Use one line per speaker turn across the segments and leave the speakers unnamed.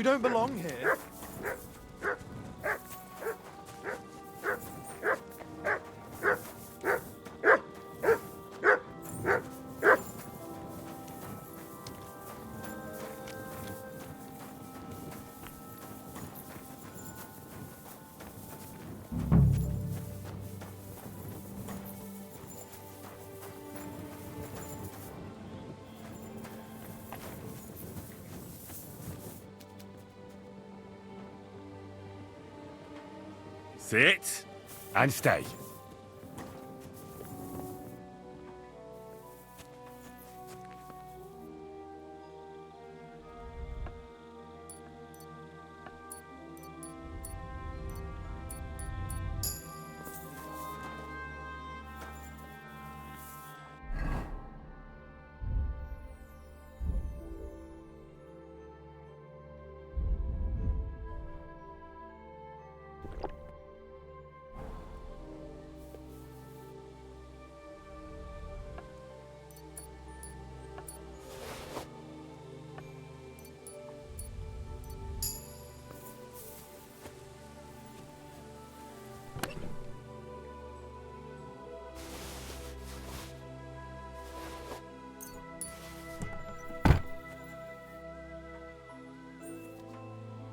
You don't belong here.
Sit and stay.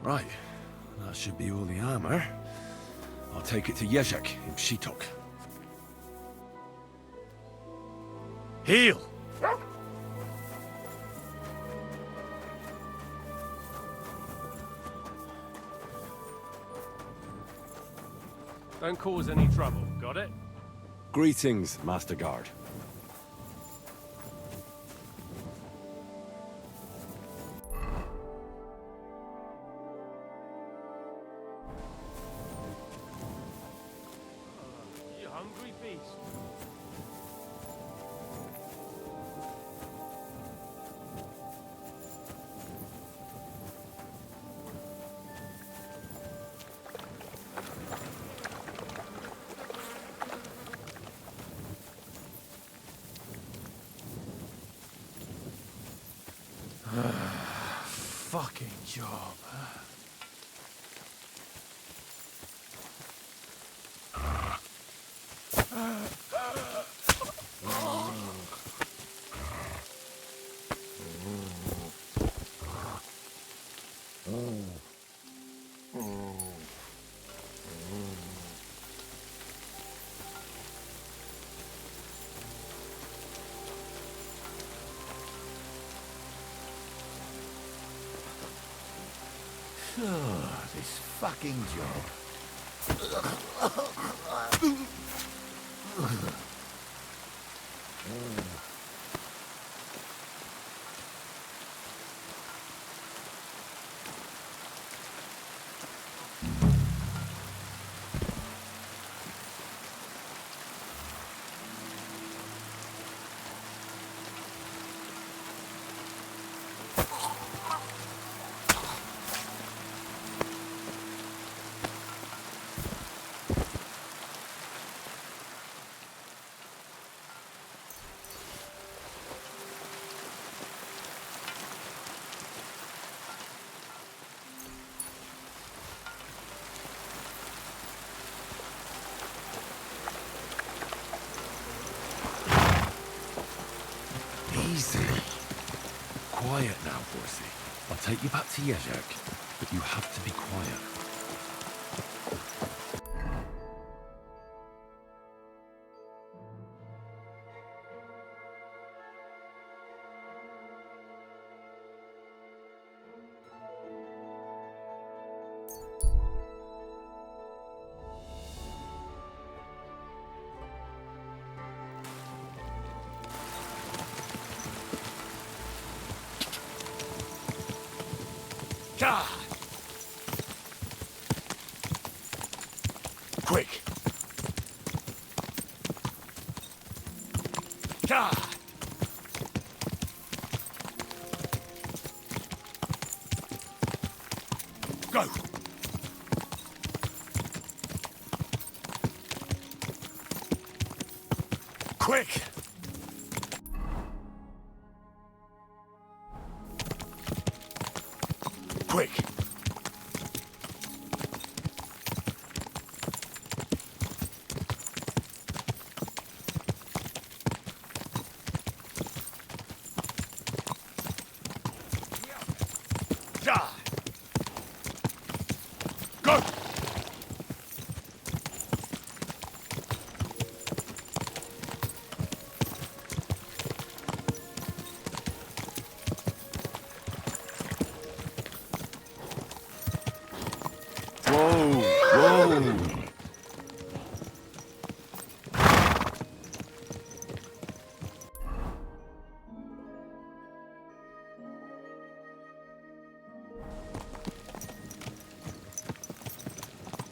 Right, that should be all the armor. I'll take it to Jezek in Pshitok. Heal!
Don't cause any trouble, got it?
Greetings, Master Guard.
You hungry beast.
Fucking job.
This fucking job.
Easy. Quiet now, horsey. I'll take you back to Jezek, but you have to be quiet. God! Quick! God! Go! Quick! Quick! Go! Whoa! Whoa!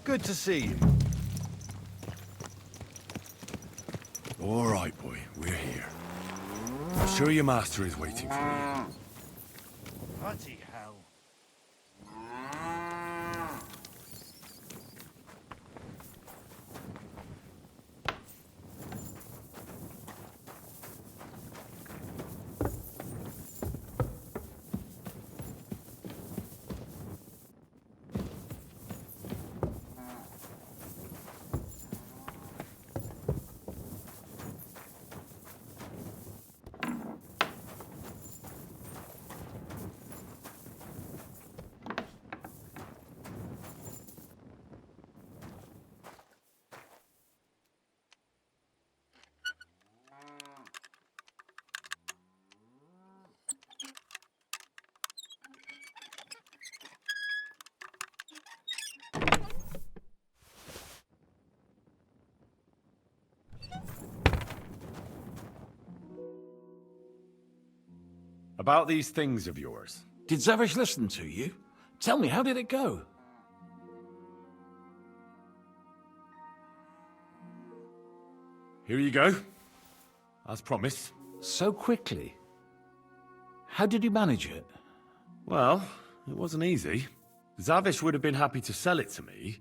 Good to see you.
All right, boy. We're here. I'm sure your master is waiting for you.
Bloody hell.
About these things of yours.
Did Zavish listen to you? Tell me, how did it go?
Here you go. As promised.
So quickly. How did you manage it?
Well, it wasn't easy. Zavish would have been happy to sell it to me,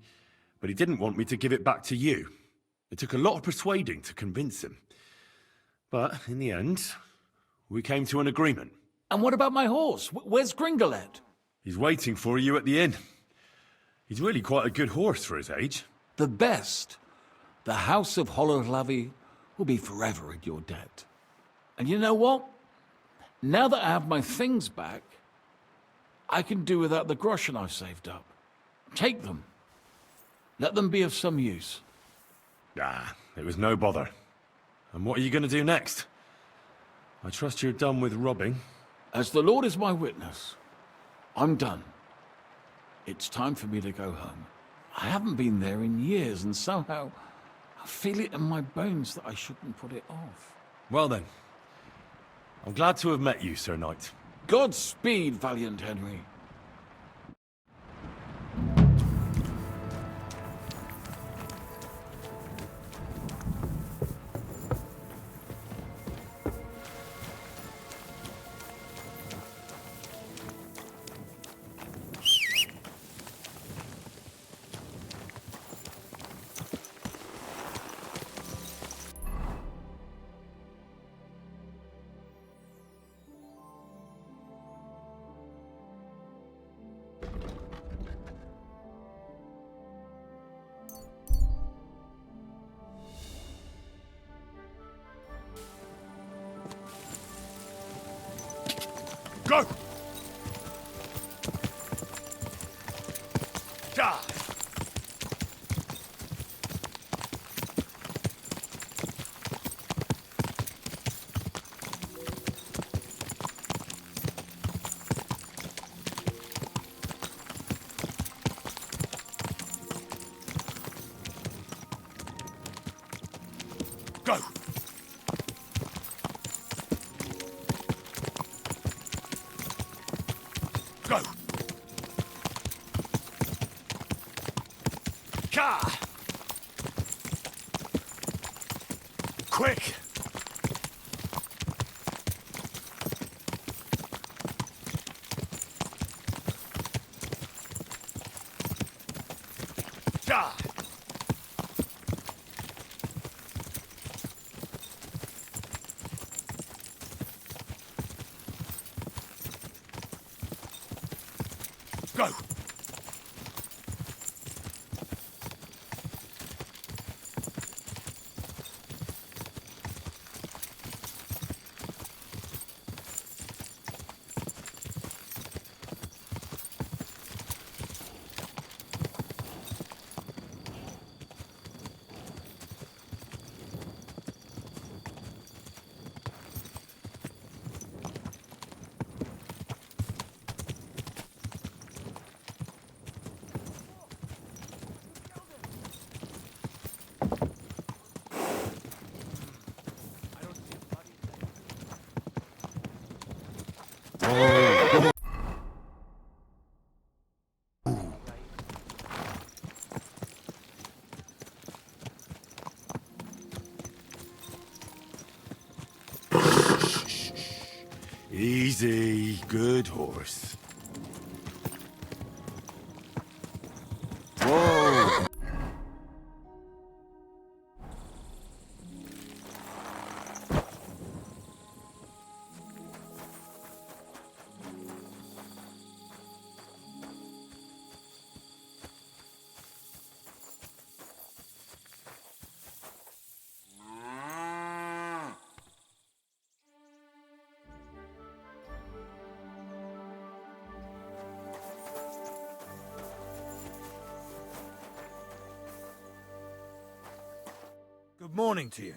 but he didn't want me to give it back to you. It took a lot of persuading to convince him. But in the end, we came to an agreement.
And what about my horse? Where's Gringolet?
He's waiting for you at the inn. He's really quite a good horse for his age.
The best. The House of Hololavi will be forever in your debt. And you know what? Now that I have my things back, I can do without the groschen I've saved up. Take them. Let them be of some use.
Ah, it was no bother. And what are you going to do next? I trust you're done with robbing.
As the Lord is my witness, I'm done. It's time for me to go home. I haven't been there in years, and somehow I feel it in my bones that I shouldn't put it off.
Well then, I'm glad to have met you, Sir Knight.
Godspeed, valiant Henry.
Go! Die! Go! Go! Ka! Quick! Da! Go! Easy, good horse. Whoa!
Good morning to you.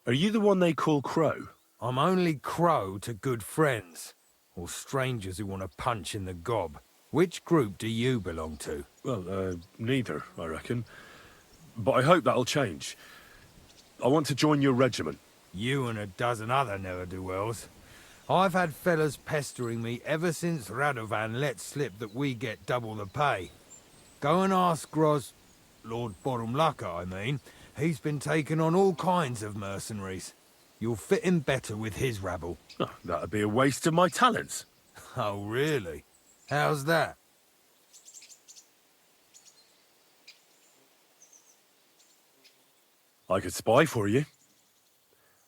Are you the one they call Crow?
I'm only Crow to good friends, or strangers who want to punch in the gob. Which group do you belong to?
Well, neither, I reckon. But I hope that'll change. I want to join your regiment.
You and a dozen other ne'er-do-wells. I've had fellas pestering me ever since Radovan let slip that we get double the pay. Go and ask Lord Borumlaka, I mean. He's been taking on all kinds of mercenaries. You'll fit in better with his rabble.
Oh, that'd be a waste of my talents.
Oh, really? How's that?
I could spy for you.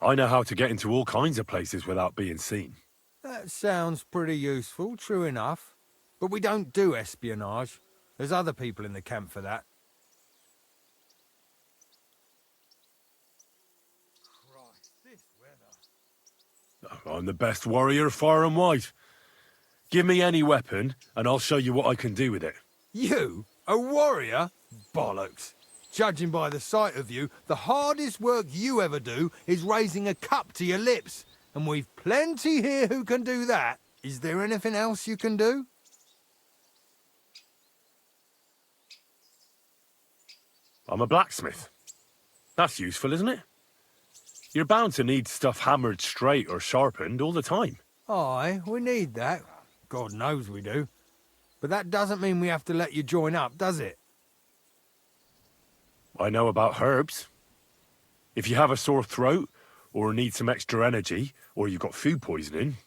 I know how to get into all kinds of places without being seen.
That sounds pretty useful, true enough. But we don't do espionage. There's other people in the camp for that. Christ, this weather.
I'm the best warrior far and wide. Give me any weapon, and I'll show you what I can do with it.
You? A warrior? Bollocks. Judging by the sight of you, the hardest work you ever do is raising a cup to your lips. And we've plenty here who can do that. Is there anything else you can do?
I'm a blacksmith. That's useful, isn't it? You're bound to need stuff hammered straight or sharpened all the time.
Aye, we need that. God knows we do. But that doesn't mean we have to let you join up, does it?
I know about herbs. If you have a sore throat, or need some extra energy, or you've got food poisoning,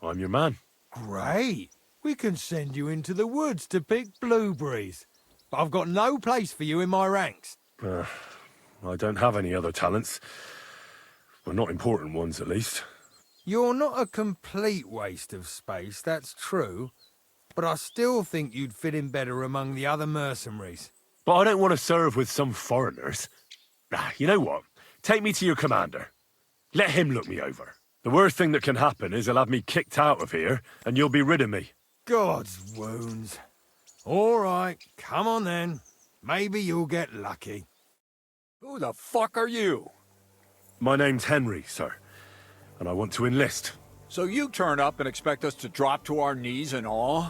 I'm your man.
Great. We can send you into the woods to pick blueberries. But I've got no place for you in my ranks.
I don't have any other talents. Well, not important ones, at least.
You're not a complete waste of space, that's true. But I still think you'd fit in better among the other mercenaries.
But I don't want to serve with some foreigners. You know what? Take me to your commander. Let him look me over. The worst thing that can happen is he'll have me kicked out of here, and you'll be rid of me.
God's wounds. All right, come on then. Maybe you'll get lucky.
Who the fuck are you?
My name's Henry, sir, and I want to enlist.
So you turn up and expect us to drop to our knees in awe?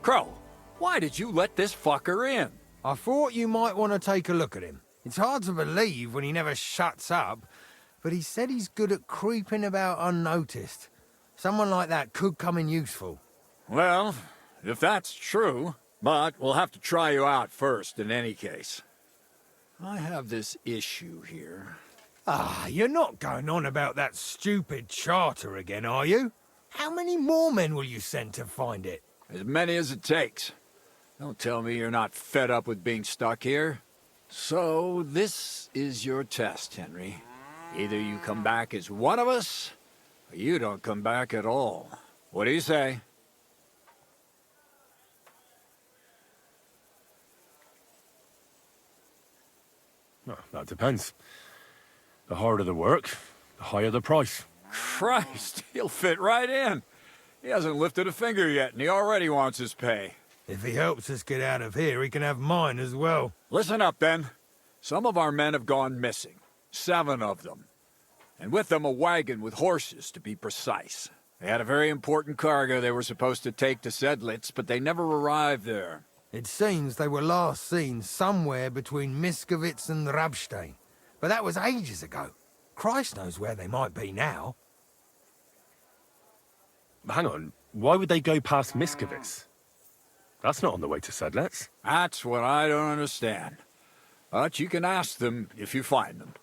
Crow, why did you let this fucker in?
I thought you might want to take a look at him. It's hard to believe when he never shuts up, but he said he's good at creeping about unnoticed. Someone like that could come in useful.
Well, if that's true, but we'll have to try you out first in any case. I have this issue here.
Ah, you're not going on about that stupid charter again, are you? How many more men will you send to find it?
As many as it takes. Don't tell me you're not fed up with being stuck here. So, this is your test, Henry. Either you come back as one of us, or you don't come back at all. What do you say?
Well, that depends. The harder the work, the higher the price.
Christ, he'll fit right in. He hasn't lifted a finger yet, and he already wants his pay.
If he helps us get out of here, he can have mine as well.
Listen up, then. Some of our men have gone missing. 7 of them. And with them a wagon with horses, to be precise. They had a very important cargo they were supposed to take to Sedlitz, but they never arrived there.
It seems they were last seen somewhere between Miskovitz and Rabstein. But that was ages ago. Christ knows where they might be now.
Hang on, why would they go past Miskovitz? That's not on the way to Sedlitz.
That's what I don't understand. But you can ask them if you find them.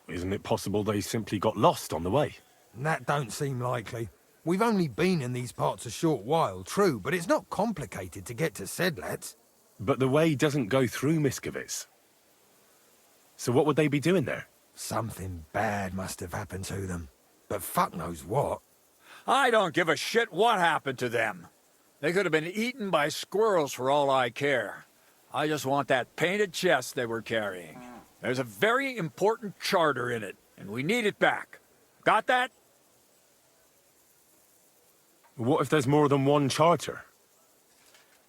Isn't it possible they simply got lost on the way?
That don't seem likely. We've only been in these parts a short while, true, but it's not complicated to get to Sedlets.
But the way doesn't go through Miskovitz. So what would they be doing there?
Something bad must have happened to them. But fuck knows what.
I don't give a shit what happened to them. They could have been eaten by squirrels for all I care. I just want that painted chest they were carrying. There's a very important charter in it, and we need it back. Got that?
What if there's more than one charter?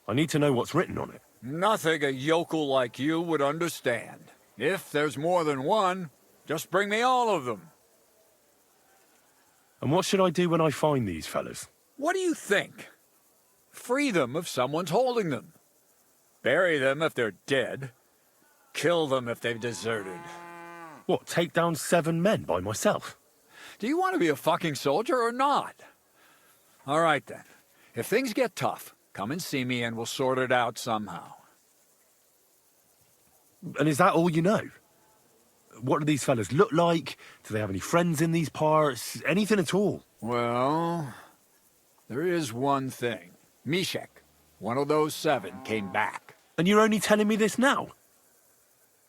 I need to know what's written on it.
Nothing a yokel like you would understand. If there's more than one, just bring me all of them.
And what should I do when I find these fellas?
What do you think? Free them if someone's holding them. Bury them if they're dead. Kill them if they've deserted.
What, take down 7 men by myself?
Do you want to be a fucking soldier or not? All right then. If things get tough, come and see me and we'll sort it out somehow.
And is that all you know? What do these fellas look like? Do they have any friends in these parts? Anything at all?
Well, there is one thing. Mishek, one of those 7, came back.
And you're only telling me this now?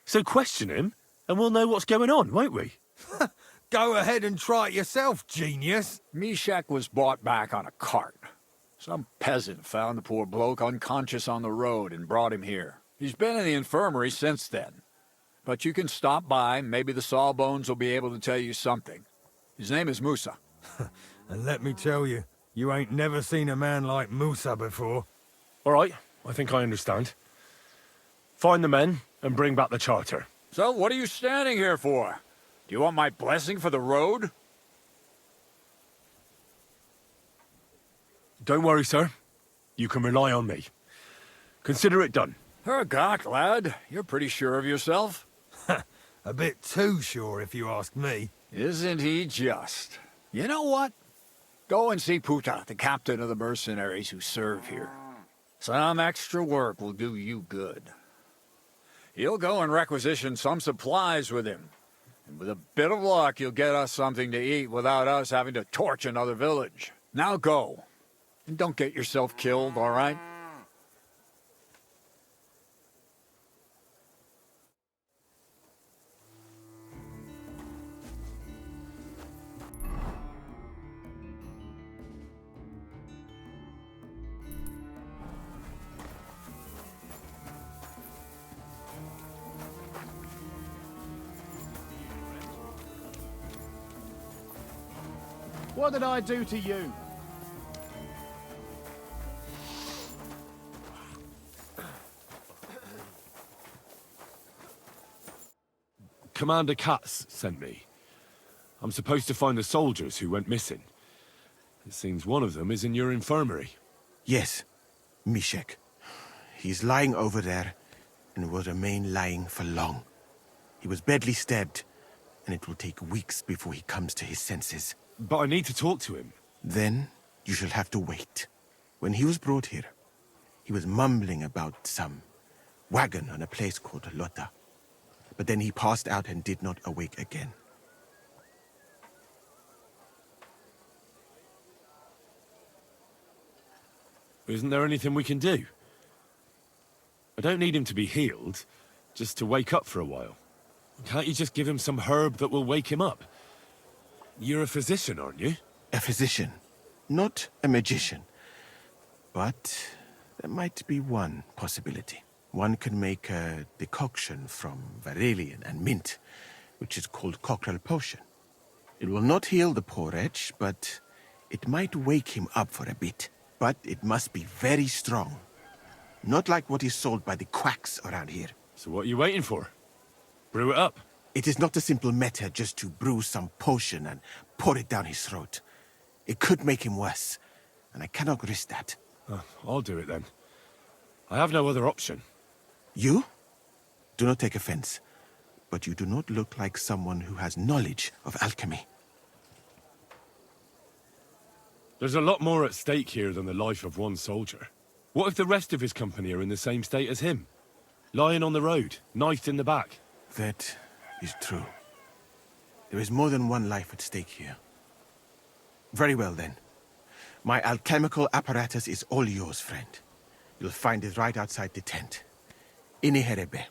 So question him, and we'll know what's going on, won't we?
Go ahead and try it yourself, genius.
Mishek was brought back on a cart. Some peasant found the poor bloke unconscious on the road and brought him here. He's been in the infirmary since then. But you can stop by, maybe the Sawbones will be able to tell you something. His name is Musa.
And let me tell you, you ain't never seen a man like Musa before.
All right, I think I understand. Find the men and bring back the charter.
So what are you standing here for? Do you want my blessing for the road?
Don't worry, sir. You can rely on me. Consider it done.
Hergott, lad. You're pretty sure of yourself.
A bit too sure, if you ask me.
Isn't he just? You know what? Go and see Puta, the captain of the mercenaries who serve here. Some extra work will do you good. He'll go and requisition some supplies with him. And with a bit of luck, you'll get us something to eat without us having to torch another village. Now go. And don't get yourself killed, all right?
What did I do to you?
Commander Katz sent me. I'm supposed to find the soldiers who went missing. It seems one of them is in your infirmary.
Yes, Mishek. He's lying over there, and will remain lying for long. He was badly stabbed, and it will take weeks before he comes to his senses.
But I need to talk to him.
Then you shall have to wait. When he was brought here, he was mumbling about some wagon on a place called Lota. But then he passed out and did not awake again.
Isn't there anything we can do? I don't need him to be healed, just to wake up for a while. Can't you just give him some herb that will wake him up? You're a physician, aren't you?
A physician, not a magician. But there might be one possibility. One can make a decoction from Varelian and mint, which is called Cockrell Potion. It will not heal the poor wretch, but it might wake him up for a bit. But it must be very strong. Not like what is sold by the quacks around here.
So what are you waiting for? Brew it up.
It is not a simple matter just to brew some potion and pour it down his throat. It could make him worse, and I cannot risk that.
I'll do it then. I have no other option.
You? Do not take offense, but you do not look like someone who has knowledge of alchemy.
There's a lot more at stake here than the life of one soldier. What if the rest of his company are in the same state as him? Lying on the road, knifed in the back.
That is true. There is more than one life at stake here. Very well, then. My alchemical apparatus is all yours, friend. You'll find it right outside the tent. Iniherebe.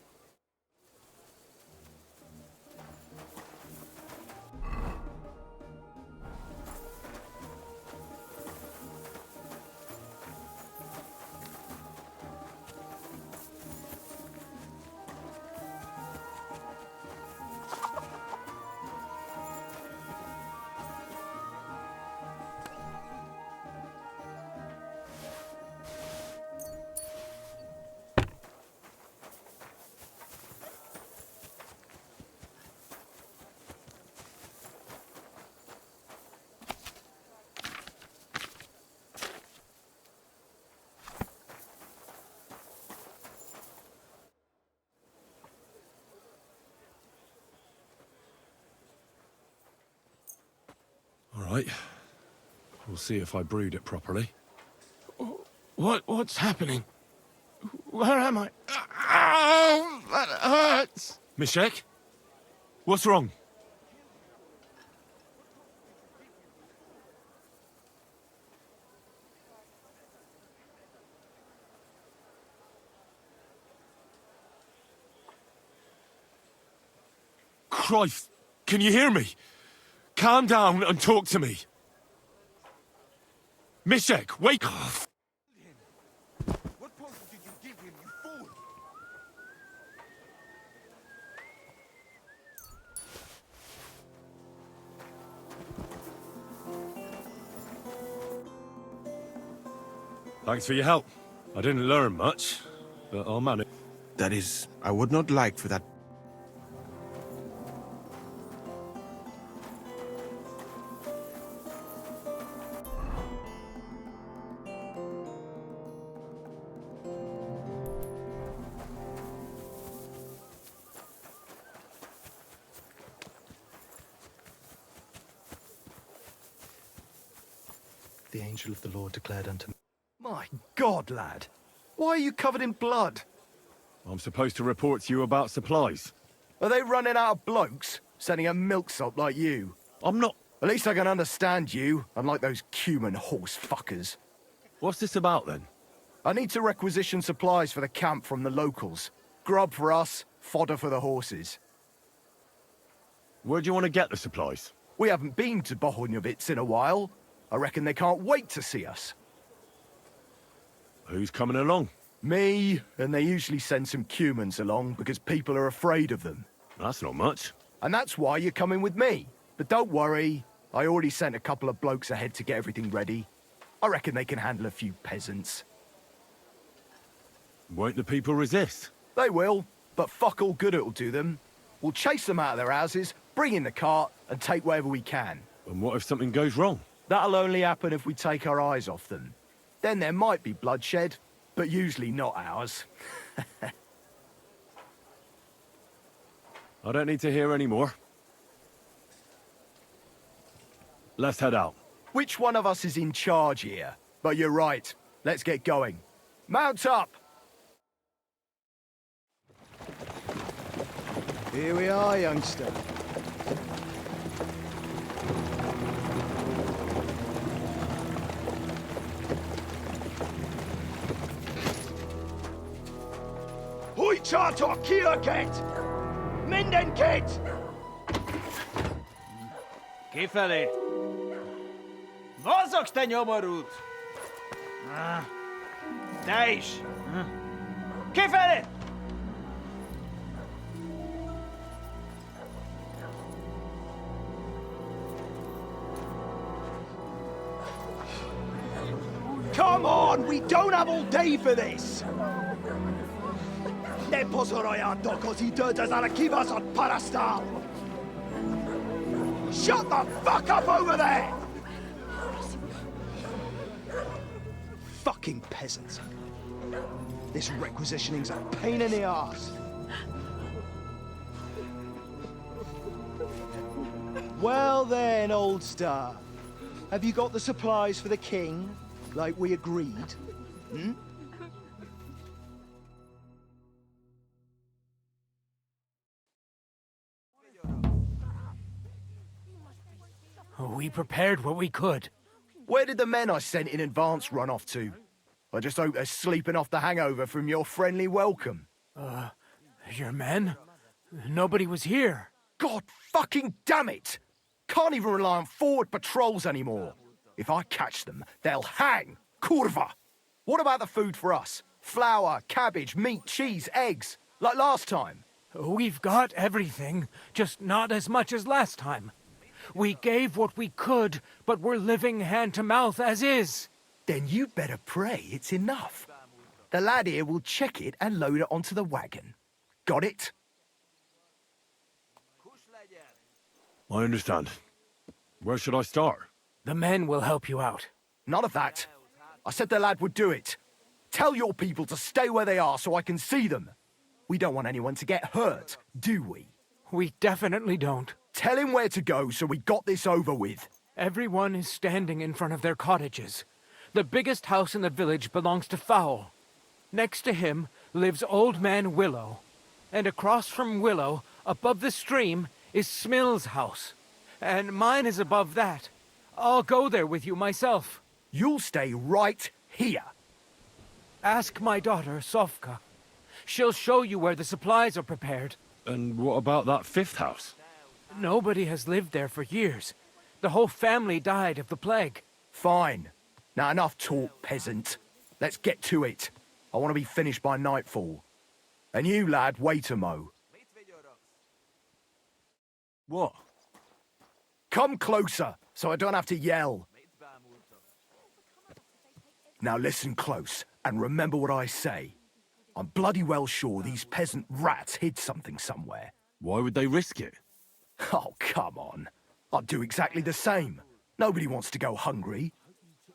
All right. We'll see if I brewed it properly.
What's happening? Where am I? Ow, that hurts!
Mishek? What's wrong? Christ! Can you hear me? Calm down and talk to me. Mishek, wake up!
What poison did you give him, you fool?
Thanks for your help. I didn't learn much, but I'll manage.
That is, I would not like for that.
The angel of the Lord declared unto me.
My God, lad. Why are you covered in blood?
I'm supposed to report to you about supplies.
Are they running out of blokes? Sending a milksop like you?
I'm not...
At least I can understand you, unlike those Cuman horse fuckers.
What's this about, then?
I need to requisition supplies for the camp from the locals. Grub for us, fodder for the horses.
Where do you want to get the supplies?
We haven't been to Bohunjovitz in a while. I reckon they can't wait to see us.
Who's coming along?
Me, and they usually send some Cumans along because people are afraid of them.
That's not much.
And that's why you're coming with me. But don't worry, I already sent a couple of blokes ahead to get everything ready. I reckon they can handle a few peasants.
Won't the people resist?
They will, but fuck all good it'll do them. We'll chase them out of their houses, bring in the cart, and take whatever we can.
And what if something goes wrong?
That'll only happen if we take our eyes off them. Then there might be bloodshed, but usually not ours.
I don't need to hear any more. Let's head out.
Which one of us is in charge here? But you're right. Let's get going. Mount up!
Here we are, youngster.
Hoi charter Kierket! Mindenket!
Kifelé! Mozogsz, te nyomorult! Te is! Kifelé!
Come on, we don't have all day for this! Ne pozoroja così dödas ale kivas od parastal! Shut the fuck up over there! Fucking peasants. This requisitioning's a pain in the arse.
Well then, old star. Have you got the supplies for the king, like we agreed? Hmm?
We prepared what we could. Where did the men I sent in advance run off to? I just hope they're sleeping off the hangover from your friendly welcome. Your men? Nobody was here. God fucking damn it! Can't even rely on forward patrols anymore. If I catch them, they'll hang. Kurva! What about the food for us? Flour, cabbage, meat, cheese, eggs, like last time? We've got everything, just not as much as last time. We gave what we could, but we're living hand to mouth as is. Then you better pray it's enough. The lad here will check it and load it onto the wagon. Got it?
I understand. Where should I start?
The men will help you out. None of that. I said the lad would do it. Tell your people to stay where they are so I can see them. We don't want anyone to get hurt, do we? We definitely don't. Tell him where to go so we got this over with. Everyone is standing in front of their cottages. The biggest house in the village belongs to Fowl. Next to him lives Old Man Willow. And across from Willow, above the stream, is Smill's house. And mine is above that. I'll go there with you myself. You'll stay right here. Ask my daughter, Sofka. She'll show you where the supplies are prepared.
And what about that fifth house?
Nobody has lived there for years. The whole family died of the plague. Fine. Now enough talk, peasant. Let's get to it. I want to be finished by nightfall. And you, lad, wait a mo.
What?
Come closer, so I don't have to yell. Now listen close, and remember what I say. I'm bloody well sure these peasant rats hid something somewhere.
Why would they risk it?
Oh, come on. I'd do exactly the same. Nobody wants to go hungry.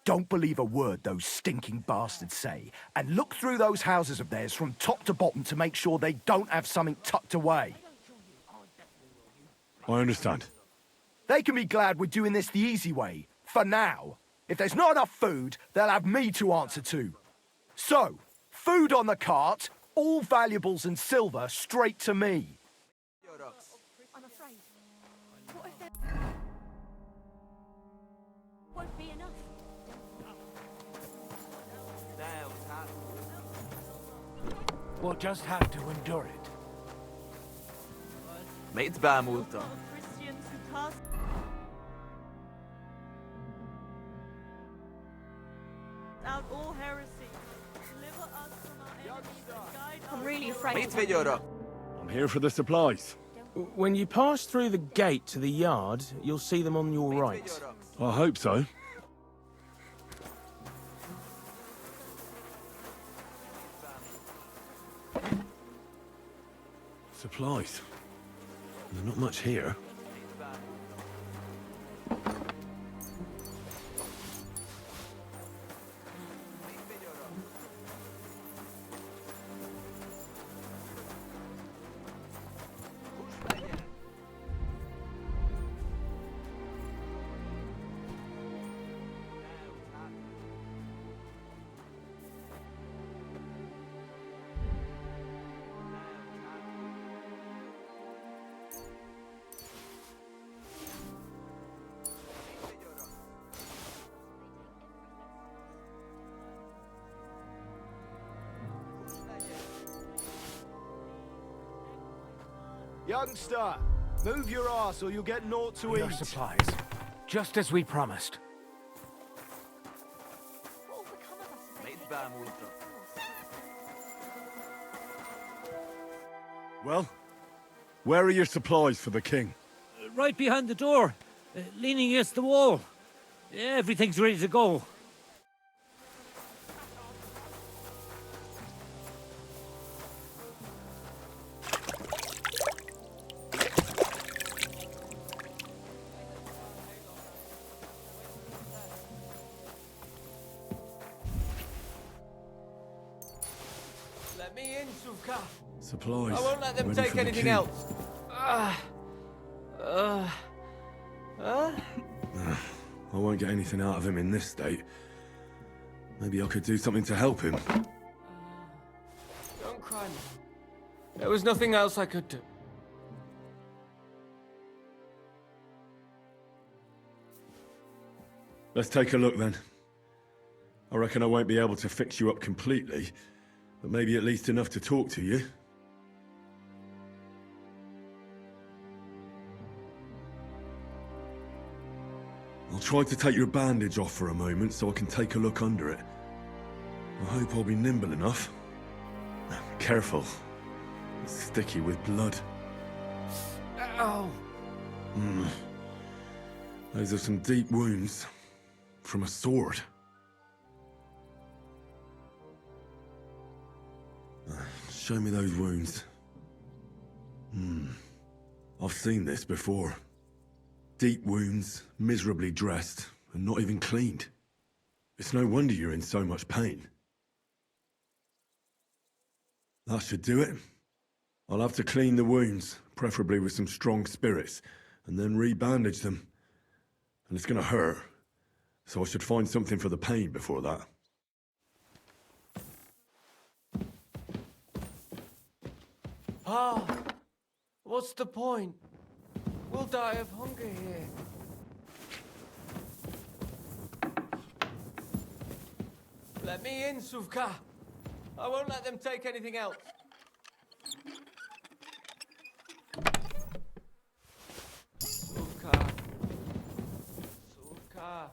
Don't believe a word those stinking bastards say, and look through those houses of theirs from top to bottom to make sure they don't have something tucked away.
I understand.
They can be glad we're doing this the easy way, for now. If there's not enough food, they'll have me to answer to. So, food on the cart, all valuables and silver straight to me.
I'm afraid. What if there won't be enough?
We'll just have to endure it.
Mate bärmulta.
Christians who cast out all heresy. Deliver us from our enemies and guide us. I'm really afraid.
Mitt vill göra.
I'm here for the supplies.
When you pass through the gate to the yard, you'll see them on your right.
I hope so. Supplies. There's not much here.
Youngster, move your ass or you'll get naught to
Your
eat.
supplies. Just as we promised.
What will become of us if they
Mate
take
bärmulta.
Well, where are your supplies for the king?
Right behind the door, leaning against the wall. Everything's ready to go. Let me in, Suvka.
Supplies.
I won't let them
ready
take
for the
anything
king.
else.
I won't get anything out of him in this state. Maybe I could do something to help him.
Don't cry, man. There was nothing else I could do.
Let's take a look then. I reckon I won't be able to fix you up completely, but maybe at least enough to talk to you. I'll try to take your bandage off for a moment so I can take a look under it. I hope I'll be nimble enough. Careful. It's sticky with blood.
Ow!
Those are some deep wounds. From a sword. Show me those wounds. I've seen this before. Deep wounds, miserably dressed, and not even cleaned. It's no wonder you're in so much pain. That should do it. I'll have to clean the wounds, preferably with some strong spirits, and then re-bandage them. And it's gonna hurt, so I should find something for the pain before that.
Ah, what's the point? We'll die of hunger here. Let me in, Suvka. I won't let them take anything else. Suvka. Suvka.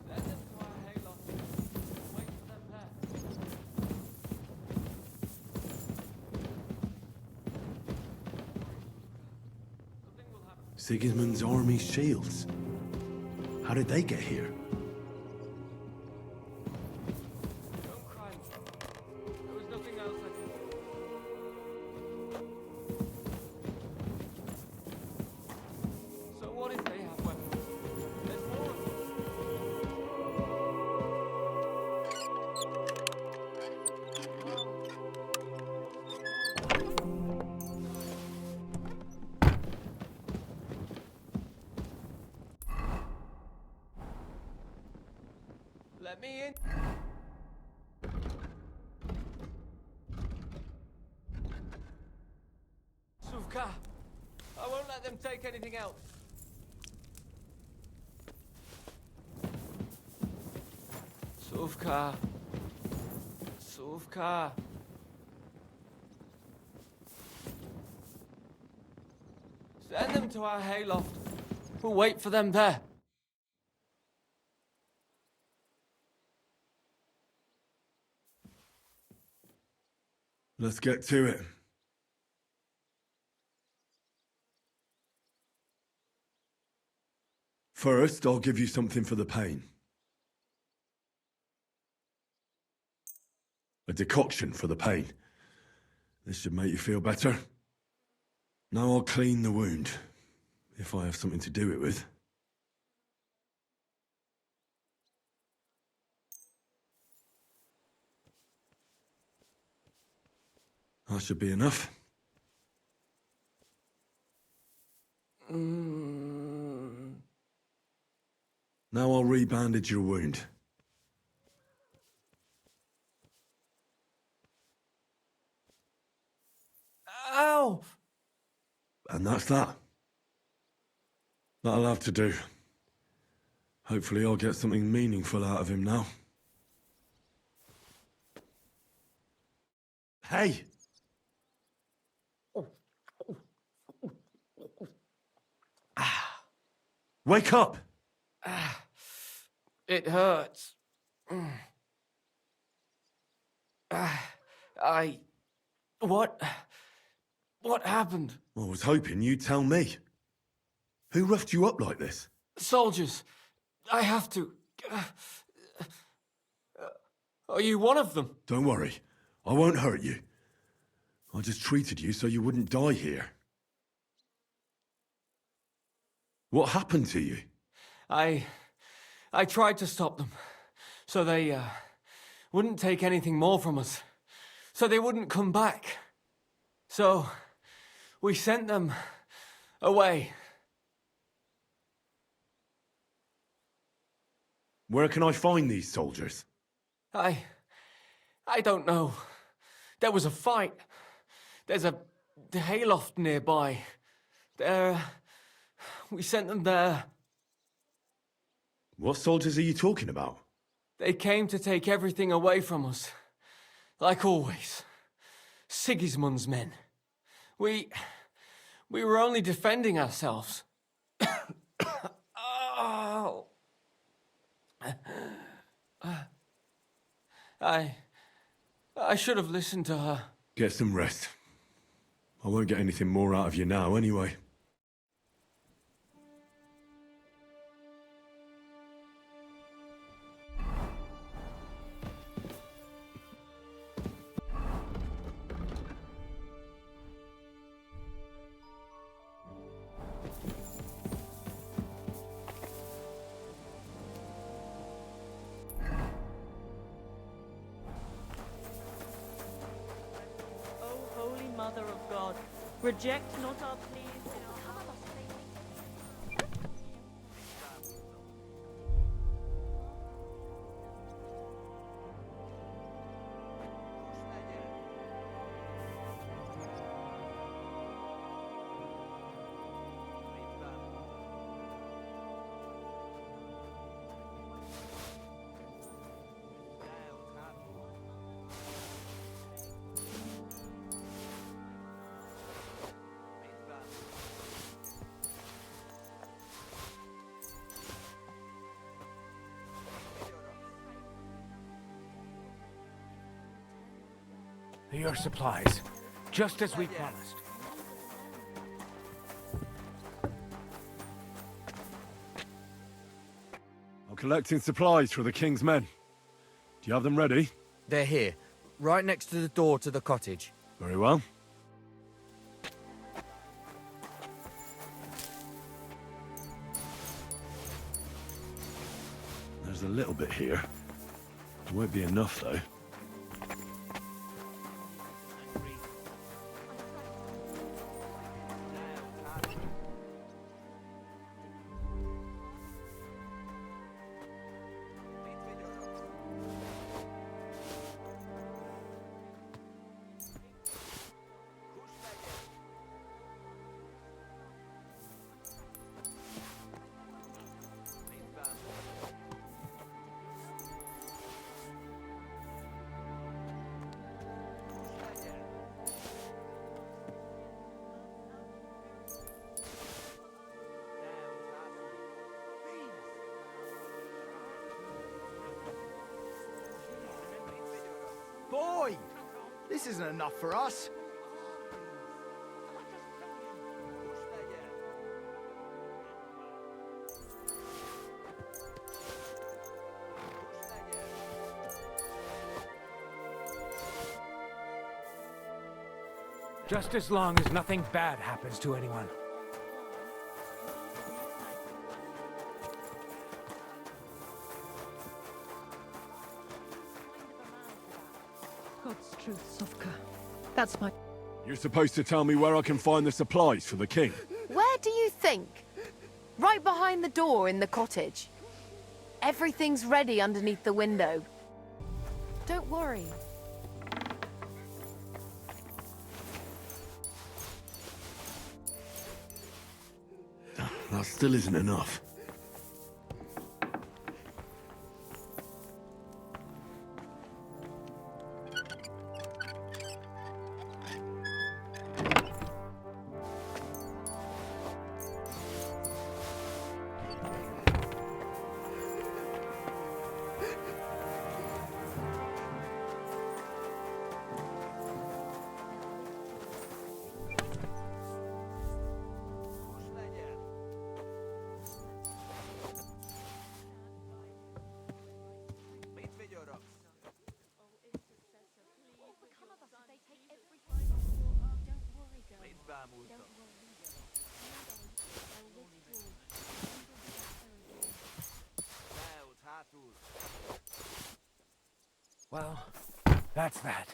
Send them to our hayloft. Wait for them there.
Sigismund's army shields. How did they get here?
Don't cry. There was nothing else I could do. So what if they have weapons? There's more of them. Let me in. Suvka, I won't let them take anything else. Suvka. Suvka. Send them to our hayloft. We'll wait for them there.
Let's get to it. First, I'll give you something for the pain. A decoction for the pain. This should make you feel better. Now I'll clean the wound, if I have something to do it with. That should be enough. Now I'll re-bandage your wound.
Ow!
And that's that. That'll have to do. Hopefully I'll get something meaningful out of him now. Hey! Wake up!
It hurts. What happened?
I was hoping you'd tell me. Who roughed you up like this?
Soldiers. I have to. Are you one of them?
Don't worry. I won't hurt you. I just treated you so you wouldn't die here. What happened to you?
I tried to stop them. So they wouldn't take anything more from us. So they wouldn't come back. So we sent them away.
Where can I find these soldiers?
I don't know. There was a fight. There's a hayloft nearby. We sent them there.
What soldiers are you talking about?
They came to take everything away from us. Like always. Sigismund's men. We were only defending ourselves. Oh. I should have listened to her.
Get some rest. I won't get anything more out of you now, anyway.
O Holy Mother of God, reject not our pleas.
Your supplies, just as we promised.
I'm collecting supplies for the King's men. Do you have them ready?
They're here, right next to the door to the cottage.
Very well. There's a little bit here. It won't be enough, though.
Boy! This isn't enough for us. Just as long as nothing bad happens to anyone.
God's truth, Sofka. That's my...
You're supposed to tell me where I can find the supplies for the king.
Where do you think? Right behind the door in the cottage. Everything's ready underneath the window. Don't worry.
That still isn't enough.
Well, that's that.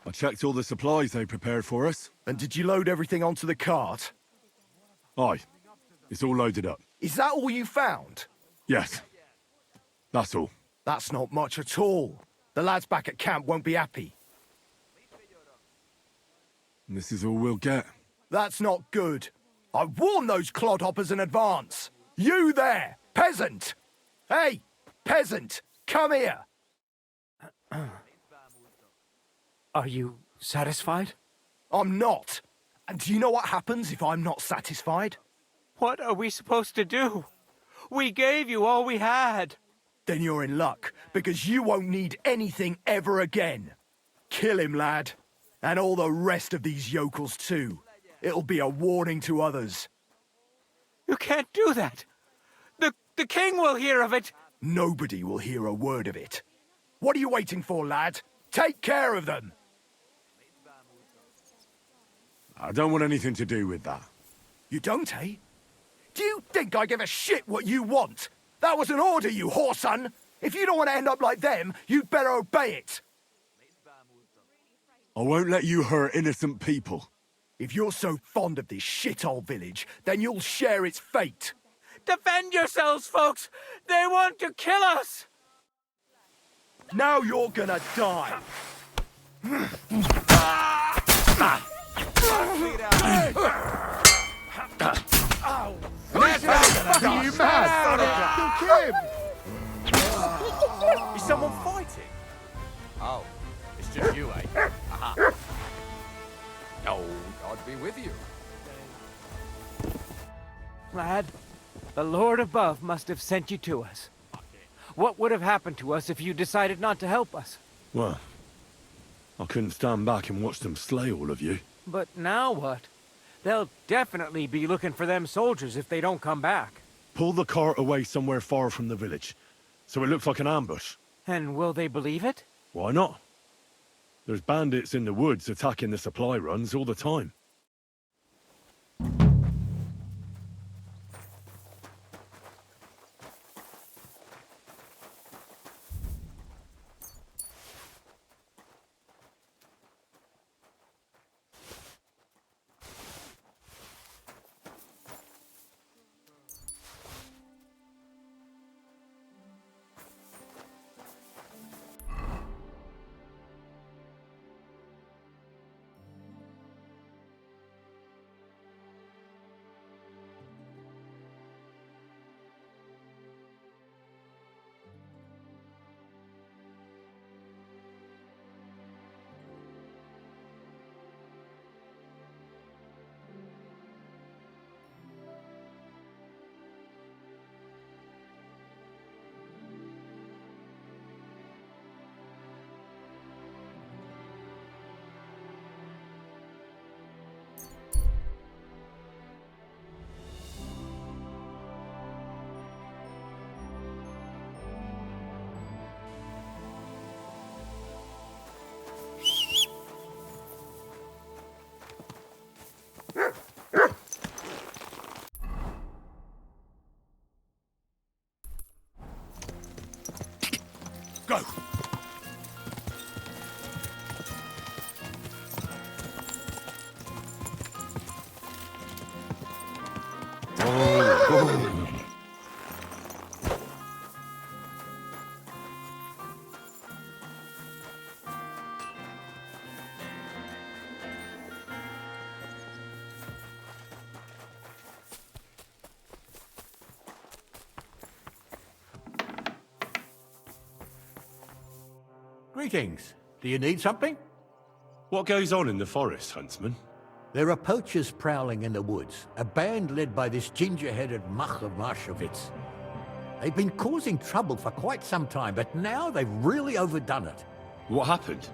I checked all the supplies they prepared for us.
And did you load everything onto the cart?
Aye. It's all loaded up.
Is that all you found?
Yes. That's all.
That's not much at all. The lads back at camp won't be happy.
This is all we'll get.
That's not good. I warned those clodhoppers in advance. You there, peasant! Hey, peasant, come here! Are you satisfied? I'm not. And do you know what happens if I'm not satisfied?
What are we supposed to do? We gave you all we had.
Then you're in luck, because you won't need anything ever again. Kill him, lad. And all the rest of these yokels too. It'll be a warning to others.
You can't do that. The king will hear of it.
Nobody will hear a word of it. What are you waiting for, lad? Take care of them.
I don't want anything to do with that.
You don't, eh? Do you think I give a shit what you want? That was an order, you whoreson. If you don't want to end up like them, you'd better obey it.
I won't let you hurt innocent people.
If you're so fond of this shithole village, then you'll share its fate.
Defend yourselves, folks! They want to kill us!
Now you're gonna die.
Are you mad? Kill him!
Is someone fighting?
Oh, it's just you, eh? Aha. No, God be with you.
Lad, the Lord above must have sent you to us. What would have happened to us if you decided not to help us?
Well, I couldn't stand back and watch them slay all of you.
But now what? They'll definitely be looking for them soldiers if they don't come back.
Pull the cart away somewhere far from the village, so it looks like an ambush.
And will they believe it?
Why not? There's bandits in the woods attacking the supply runs all the time.
Go!
Greetings. Do you need something?
What goes on in the forest, Huntsman?
There are poachers prowling in the woods, a band led by this ginger-headed Mach of Marshowitz. They've been causing trouble for quite some time, but now they've really overdone it.
What happened?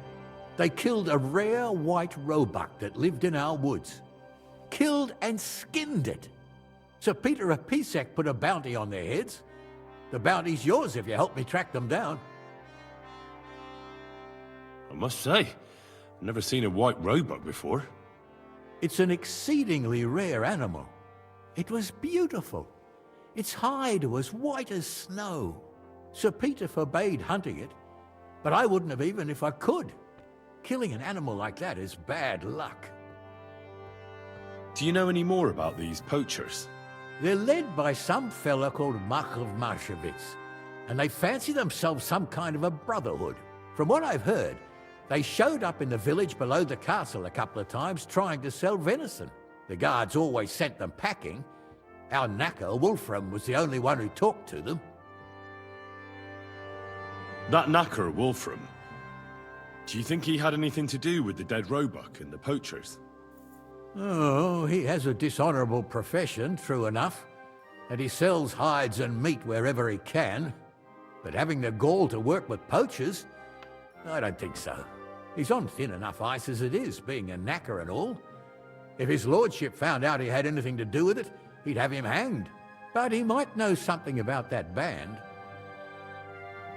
They killed a rare white roebuck that lived in our woods. Killed and skinned it. Sir Peter of Pisek put a bounty on their heads. The bounty's yours if you help me track them down.
I must say, I've never seen a white roebuck before.
It's an exceedingly rare animal. It was beautiful. Its hide was white as snow. Sir Peter forbade hunting it, but I wouldn't have even if I could. Killing an animal like that is bad luck.
Do you know any more about these poachers?
They're led by some fella called Mach of Marshowitz, and they fancy themselves some kind of a brotherhood. From what I've heard, They showed up in the village below the castle a couple of times trying to sell venison. The guards always sent them packing. Our knacker, Wolfram, was the only one who talked to them.
That knacker, Wolfram, do you think he had anything to do with the dead roebuck and the poachers?
Oh, he has a dishonourable profession, true enough. And he sells hides and meat wherever he can. But having the gall to work with poachers? I don't think so. He's on thin enough ice as it is, being a knacker and all. If his lordship found out he had anything to do with it, he'd have him hanged. But he might know something about that band.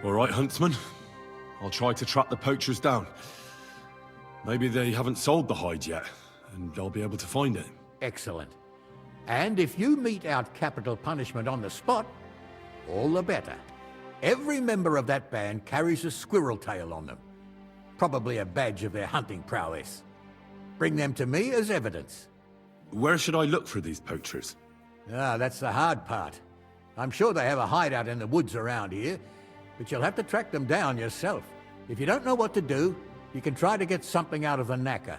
All right, huntsman. I'll try to track the poachers down. Maybe they haven't sold the hide yet, and I'll be able to find it.
Excellent. And if you mete out capital punishment on the spot, all the better. Every member of that band carries a squirrel tail on them. Probably a badge of their hunting prowess. Bring them to me as evidence.
Where should I look for these poachers?
Ah, that's the hard part. I'm sure they have a hideout in the woods around here, but you'll have to track them down yourself. If you don't know what to do, you can try to get something out of the knacker.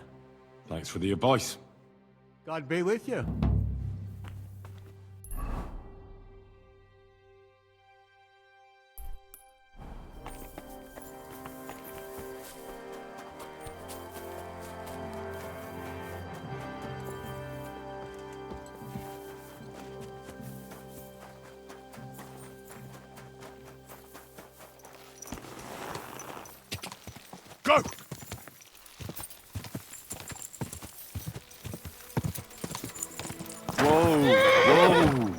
Thanks for the advice.
God be with you.
Go! Whoa! Whoa!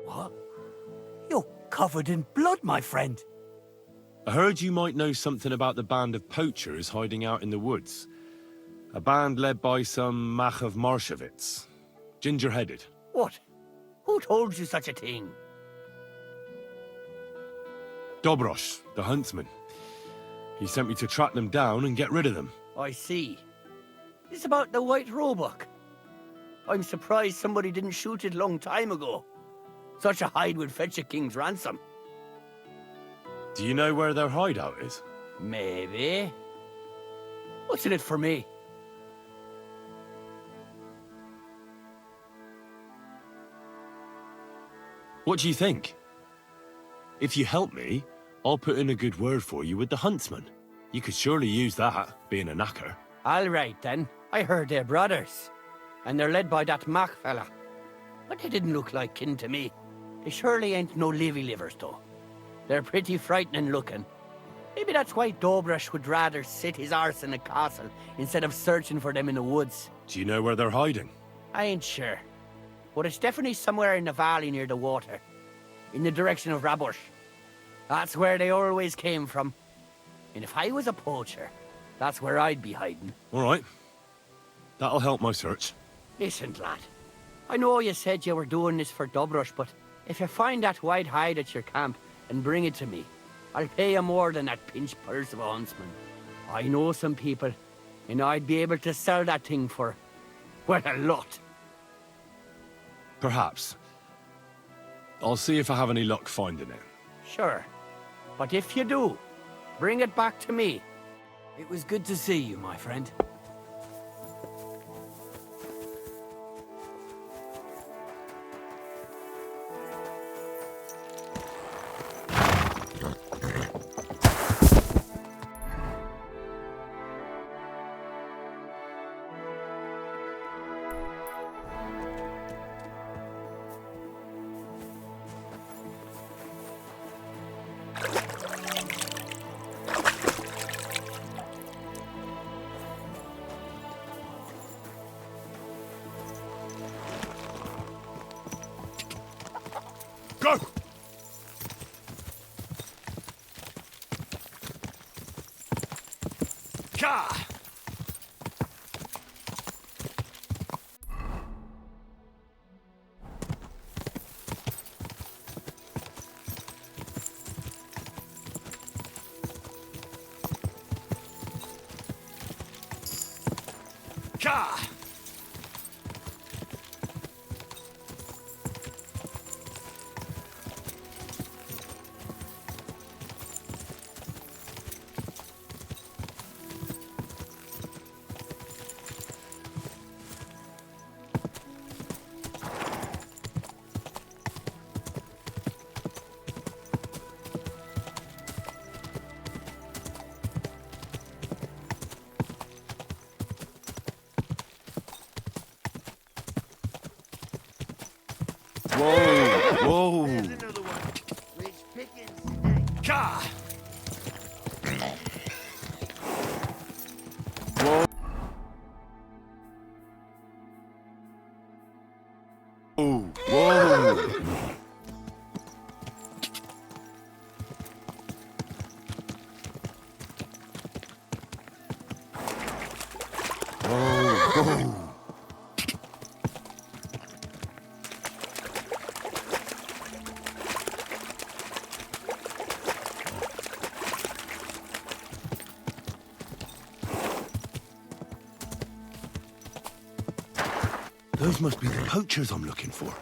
What? You're covered in blood, my friend.
I heard you might know something about the band of poachers hiding out in the woods. A band led by some Mach of Marshevitz. Ginger-headed.
What? Who told you such a thing?
Dobrosh, the huntsman. He sent me to track them down and get rid of them.
I see. It's about the white roebuck. I'm surprised somebody didn't shoot it long time ago. Such a hide would fetch a king's ransom.
Do you know where their hideout is?
Maybe. What's in it for me?
What do you think? If you help me, I'll put in a good word for you with the huntsman. You could surely use that, being a knacker.
All right, then. I heard they're brothers. And they're led by that Mach fella. But they didn't look like kin to me. They surely ain't no livy-livers, though. They're pretty frightening looking. Maybe that's why Dobrosh would rather sit his arse in a castle instead of searching for them in the woods.
Do you know where they're hiding?
I ain't sure. But it's definitely somewhere in the valley near the water. In the direction of Rabush. That's where they always came from. And if I was a poacher, that's where I'd be hiding.
All right. That'll help my search.
Listen, lad. I know you said you were doing this for Dobrosh, but if you find that white hide at your camp and bring it to me, I'll pay you more than that pinch purse of a huntsman. I know some people, and I'd be able to sell that thing for, well, a lot.
Perhaps. I'll see if I have any luck finding it.
Sure. But if you do, bring it back to me.
It was good to see you, my friend.
Go! Ka! Ka! Those must be the poachers I'm looking for.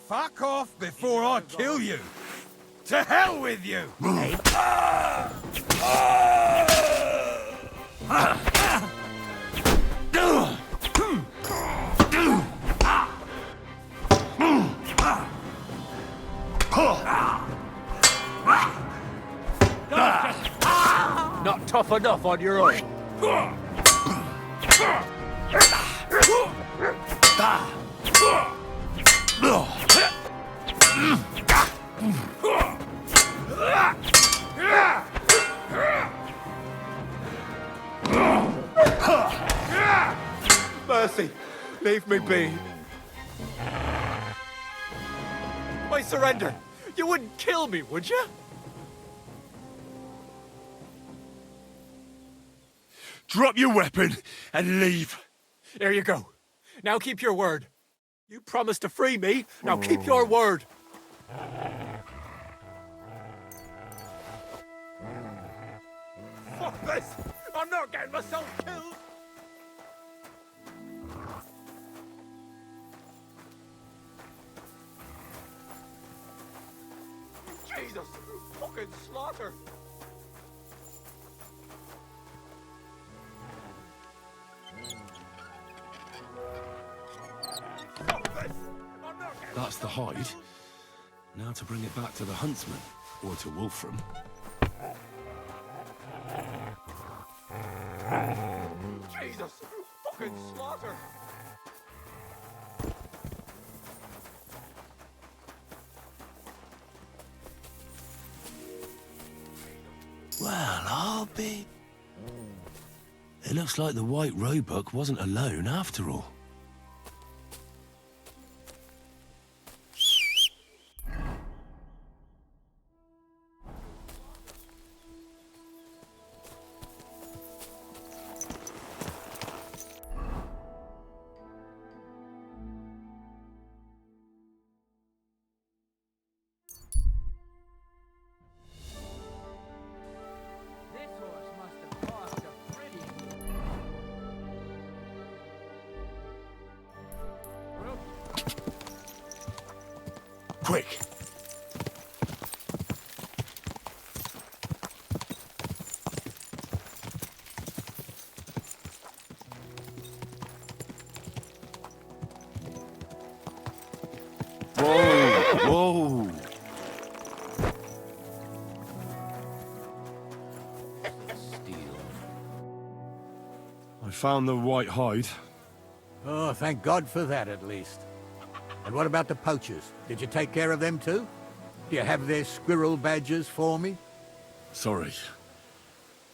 Fuck off before I kill you! To hell with you!
Not tough enough on your own.
Mercy, leave me be. I surrender. You wouldn't kill me, would you?
Drop your weapon and leave.
There you go. Now keep your word. You promised to free me. Now keep your word. Fuck this! I'm not getting myself killed! Jesus! Fucking slaughter!
That's the hide. Now to bring it back to the huntsman, or to Wolfram.
Jesus! Fucking slaughter!
Well, I'll be... It looks like the White Roebuck wasn't alone after all.
Quick!
Whoa! I found the white hide.
Oh, thank God for that, at least. And what about the poachers? Did you take care of them too? Do you have their squirrel badges for me?
Sorry.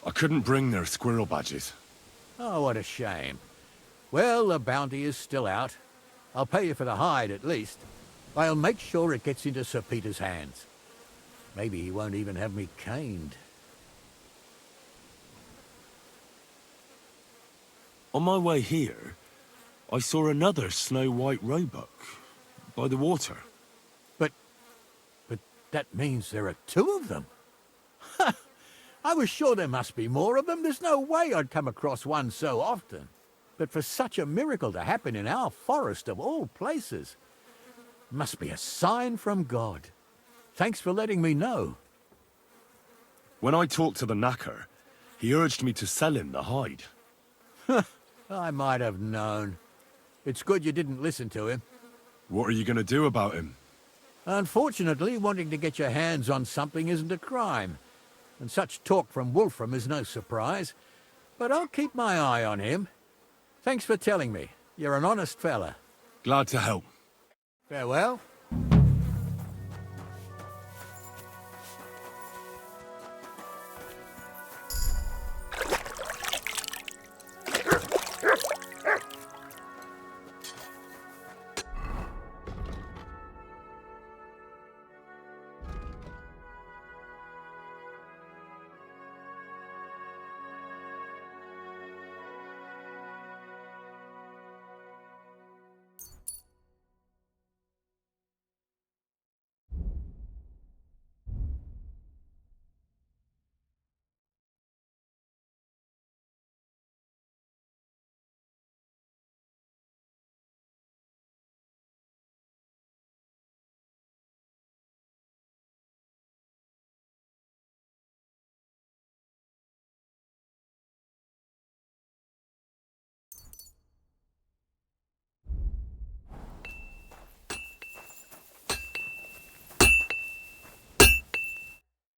I couldn't bring their squirrel badges.
Oh, what a shame. Well, the bounty is still out. I'll pay you for the hide, at least. I'll make sure it gets into Sir Peter's hands. Maybe he won't even have me caned.
On my way here, I saw another snow-white roebuck by the water.
But that means there are two of them. I was sure there must be more of them. There's no way I'd come across one so often. But for such a miracle to happen in our forest of all places, must be a sign from God. Thanks for letting me know.
When I talked to the knacker, he urged me to sell him the hide.
I might have known. It's good you didn't listen to him.
What are you going to do about him?
Unfortunately, wanting to get your hands on something isn't a crime, and such talk from Wolfram is no surprise. But I'll keep my eye on him. Thanks for telling me. You're an honest fella.
Glad to help.
Farewell.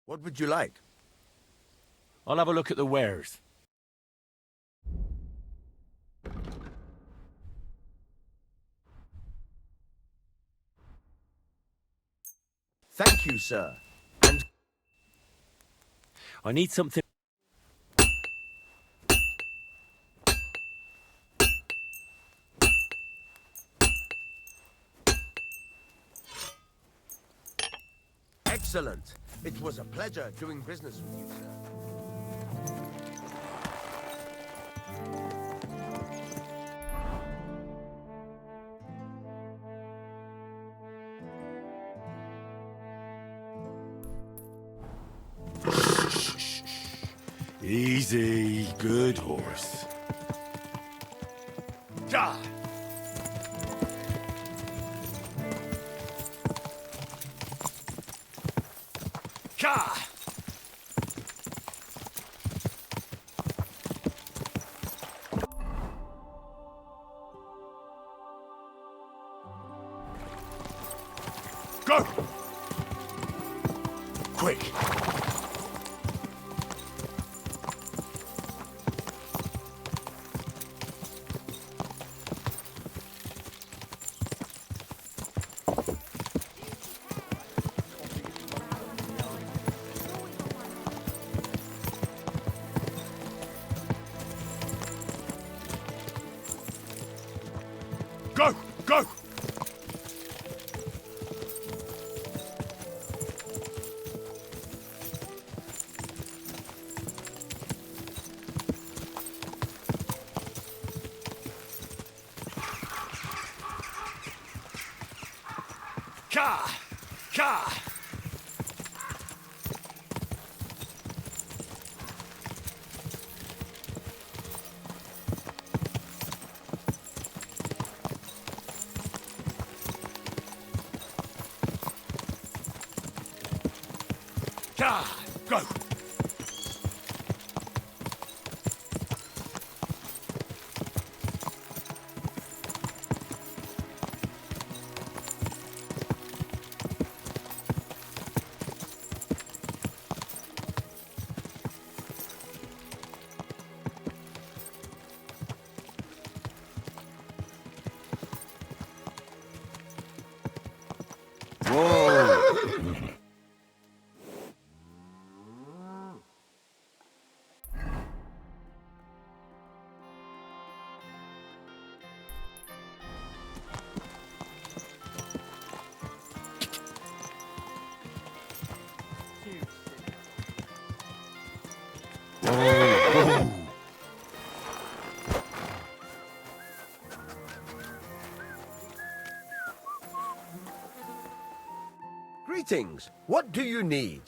What would you like?
I'll have a look at the wares.
Thank you, sir. And
I need something.
excellent. It was a pleasure doing business with you, sir.
Easy, good horse.
Ja!
Ka!
Go! Quick!
Go! Go! Ka! Ka! Ka! Go! Whoa! Whoa!
Greetings. What do you need?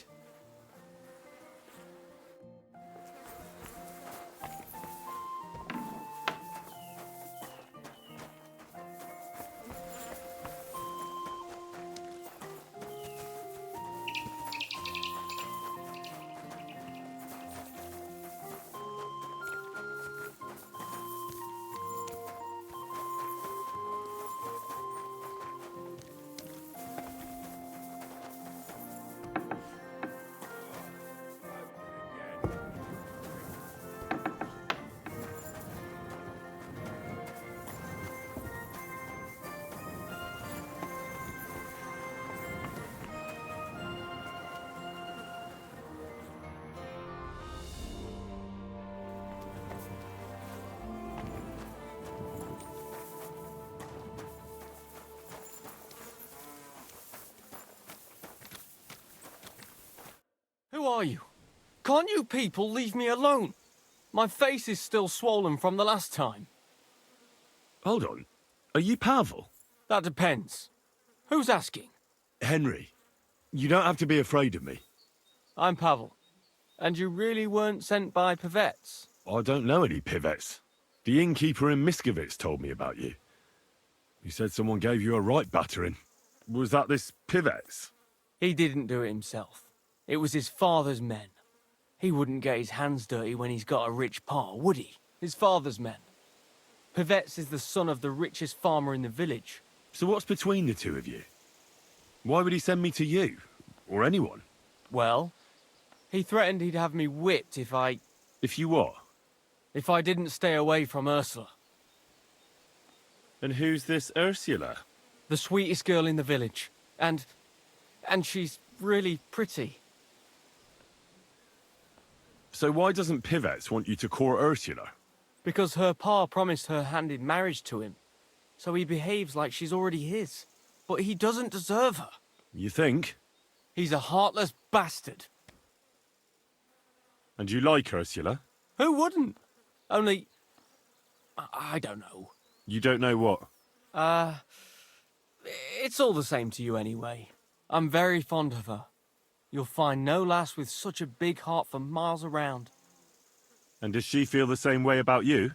Who are you? Can't you people leave me alone? My face is still swollen from the last time.
Hold on. Are you Pavel?
That depends. Who's asking?
Henry, you don't have to be afraid of me.
I'm Pavel. And you really weren't sent by Pivets?
I don't know any Pivets. The innkeeper in Miskovitz told me about you. He said someone gave you a right battering. Was that this Pivets?
He didn't do it himself. It was his father's men. He wouldn't get his hands dirty when he's got a rich pa, would he? His father's men. Pivets is the son of the richest farmer in the village.
So what's between the two of you? Why would he send me to you? Or anyone?
Well, he threatened he'd have me whipped if I...
If you what?
If I didn't stay away from Ursula.
And who's this Ursula?
The sweetest girl in the village. And she's really pretty.
So why doesn't Pivets want you to court Ursula?
Because her pa promised her hand in marriage to him. So he behaves like she's already his. But he doesn't deserve her.
You think?
He's a heartless bastard.
And you like Ursula?
Who wouldn't? Only... I don't know.
You don't know what?
It's all the same to you anyway. I'm very fond of her. You'll find no lass with such a big heart for miles around.
And does she feel the same way about you?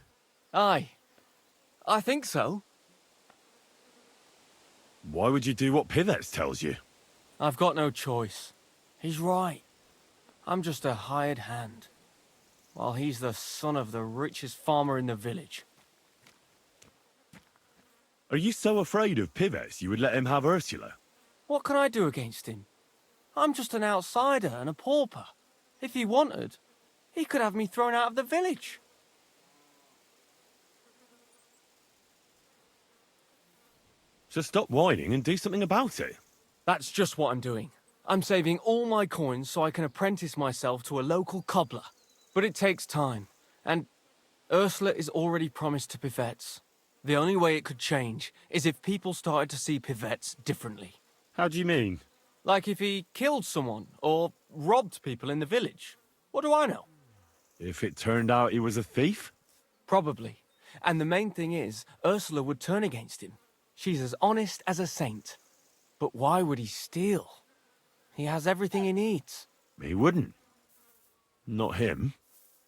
Aye. I think so.
Why would you do what Pivets tells you?
I've got no choice. He's right. I'm just a hired hand. While he's the son of the richest farmer in the village.
Are you so afraid of Pivets you would let him have Ursula?
What can I do against him? I'm just an outsider and a pauper. If he wanted, he could have me thrown out of the village.
So stop whining and do something about it.
That's just what I'm doing. I'm saving all my coins so I can apprentice myself to a local cobbler. But it takes time, and Ursula is already promised to Pivets. The only way it could change is if people started to see Pivets differently.
How do you mean?
Like if he killed someone, or robbed people in the village. What do I know?
If it turned out he was a thief?
Probably. And the main thing is, Ursula would turn against him. She's as honest as a saint. But why would he steal? He has everything he needs.
He wouldn't. Not him.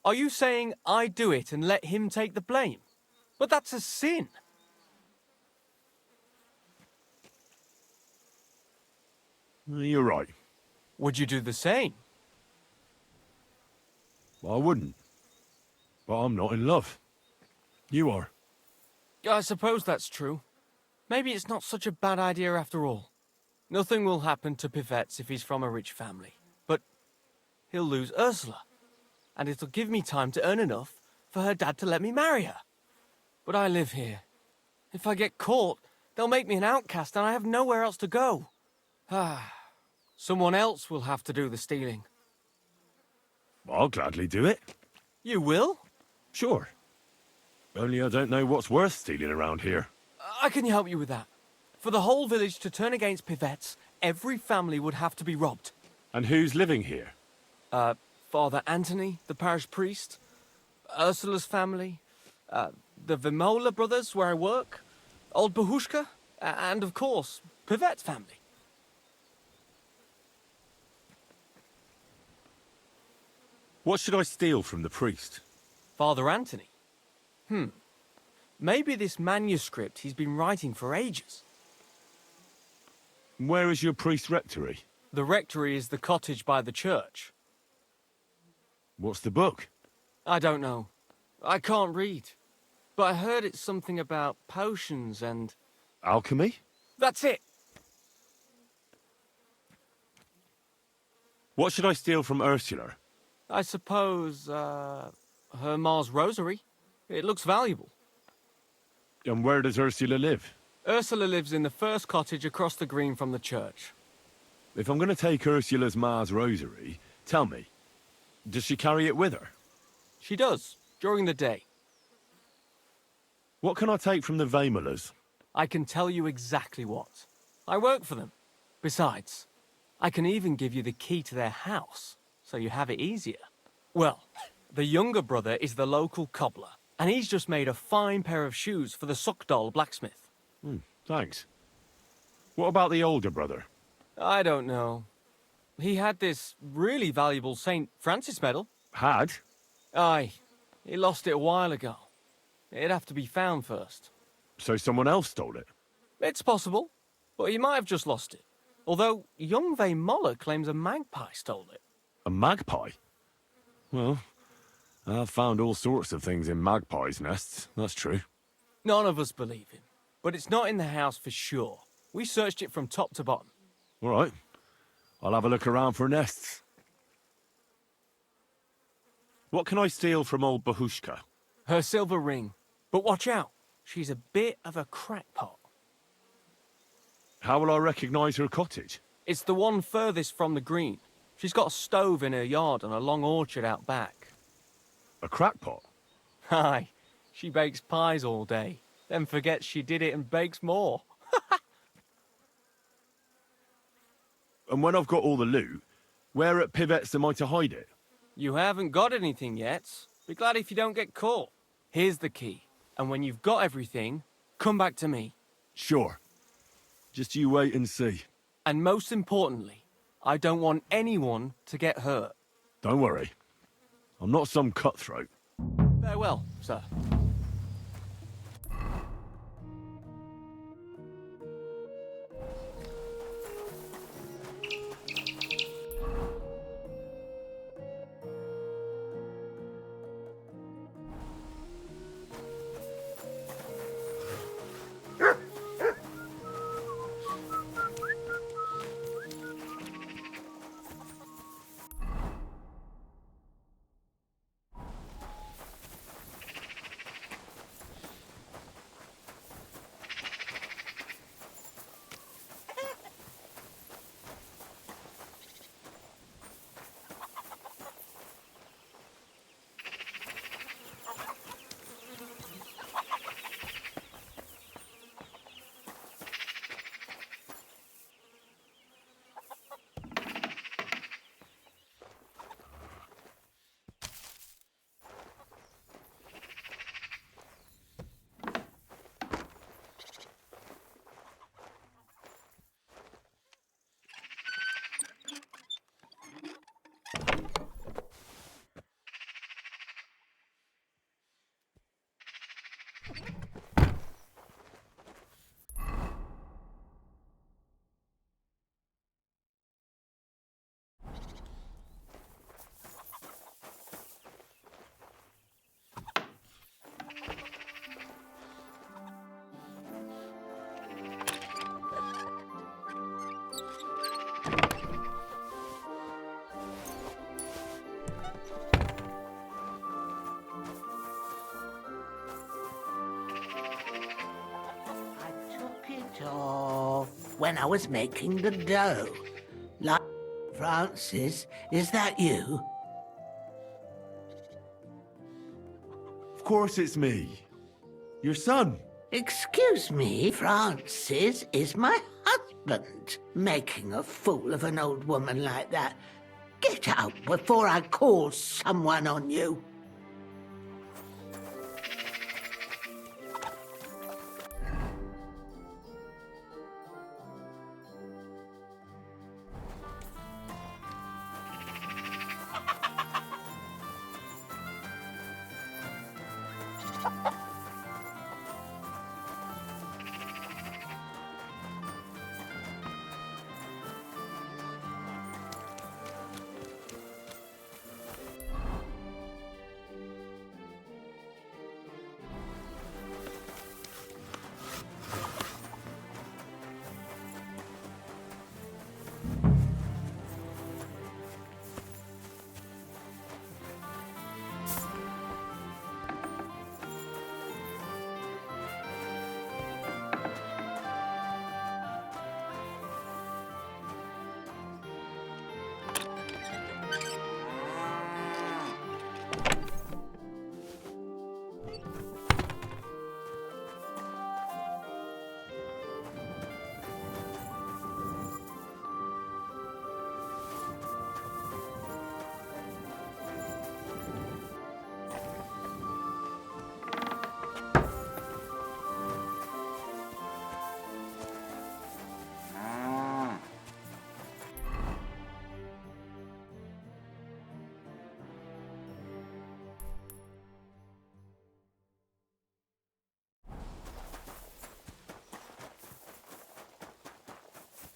Are you saying I do it and let him take the blame? But that's a sin.
You're right.
Would you do the same?
I wouldn't. But I'm not in love. You are.
I suppose that's true. Maybe it's not such a bad idea after all. Nothing will happen to Pivets if he's from a rich family. But he'll lose Ursula. And it'll give me time to earn enough for her dad to let me marry her. But I live here. If I get caught, they'll make me an outcast and I have nowhere else to go. Someone else will have to do the stealing.
I'll gladly do it.
You will?
Sure. Only I don't know what's worth stealing around here.
I can help you with that. For the whole village to turn against Pivets, every family would have to be robbed.
And who's living here?
Father Anthony, the parish priest, Ursula's family, the Vimola brothers where I work, old Bahushka, and of course, Pivet's family.
What should I steal from the priest?
Father Anthony? Maybe this manuscript he's been writing for ages.
Where is your priest rectory?
The rectory is the cottage by the church.
What's the book?
I don't know. I can't read. But I heard it's something about potions and...
Alchemy?
That's it!
What should I steal from Ursula?
I suppose, her Ma's rosary. It looks valuable.
And where does Ursula live?
Ursula lives in the first cottage across the green from the church.
If I'm going to take Ursula's Ma's rosary, tell me, does she carry it with her?
She does, during the day.
What can I take from the Vimolas?
I can tell you exactly what. I work for them. Besides, I can even give you the key to their house, so you have it easier. Well, the younger brother is the local cobbler, and he's just made a fine pair of shoes for the Suckdoll blacksmith.
Thanks. What about the older brother?
I don't know. He had this really valuable St. Francis medal.
Had?
Aye. He lost it a while ago. It'd have to be found first.
So someone else stole it?
It's possible, but he might have just lost it. Although Youngve Moller claims a magpie stole it.
A magpie? Well, I've found all sorts of things in magpies' nests, that's true.
None of us believe him, but it's not in the house for sure. We searched it from top to bottom.
All right. I'll have a look around for nests. What can I steal from old Bahushka?
Her silver ring. But watch out, she's a bit of a crackpot.
How will I recognise her cottage?
It's the one furthest from the green. She's got a stove in her yard and a long orchard out back.
A crackpot?
Aye, she bakes pies all day, then forgets she did it and bakes more.
And when I've got all the loot, where at Pivet's am I to hide it?
You haven't got anything yet. Be glad if you don't get caught. Here's the key, and when you've got everything, come back to me.
Sure. Just you wait and see.
And most importantly, I don't want anyone to get hurt.
Don't worry. I'm not some cutthroat.
Farewell, sir.
Off when I was making the dough. Like, Francis, is that you?
Of course it's me. Your son.
Excuse me, Francis is my husband. Making a fool of an old woman like that. Get out before I call someone on you.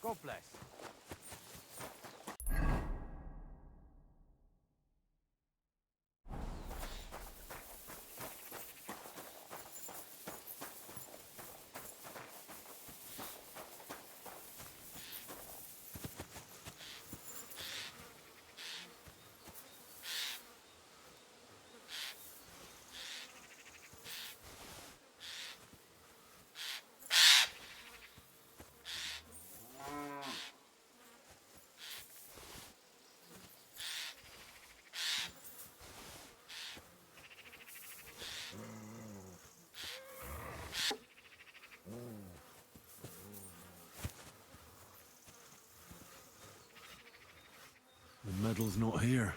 God bless.
The medal's not here.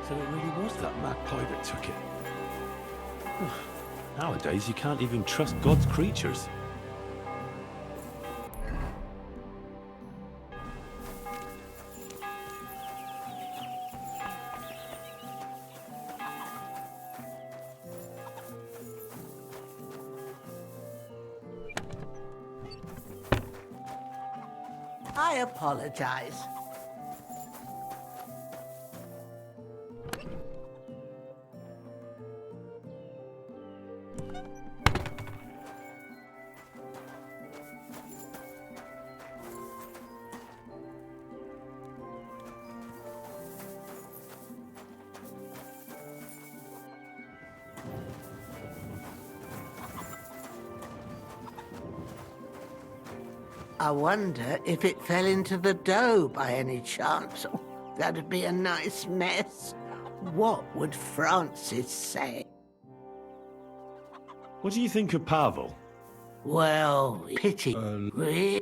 So it really was that magpie that took it. Nowadays, you can't even trust God's creatures.
I apologize. I wonder if it fell into the dough by any chance. Oh, that'd be a nice mess. What would Francis say?
What do you think of Pavel?
Well, pity. Really?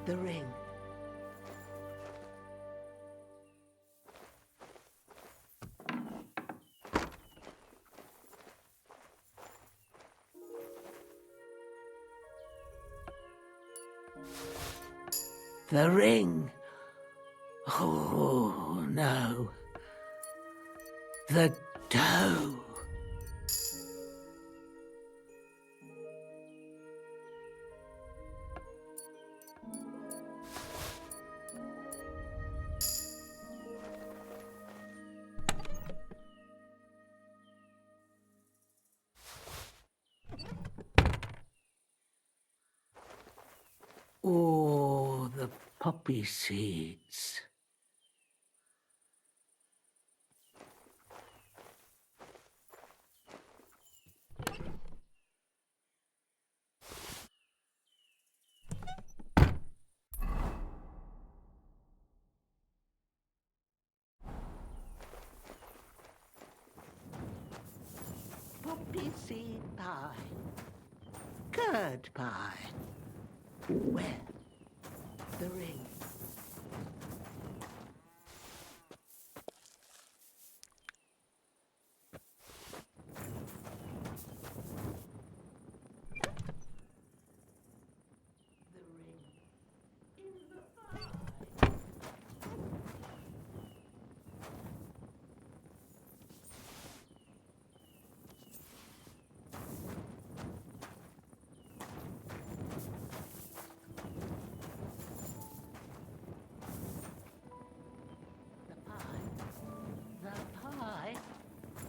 The ring. The ring. Oh, no. The dough. Oh, the poppy seeds. Poppy seed pie. Curd pie. Where? The ring.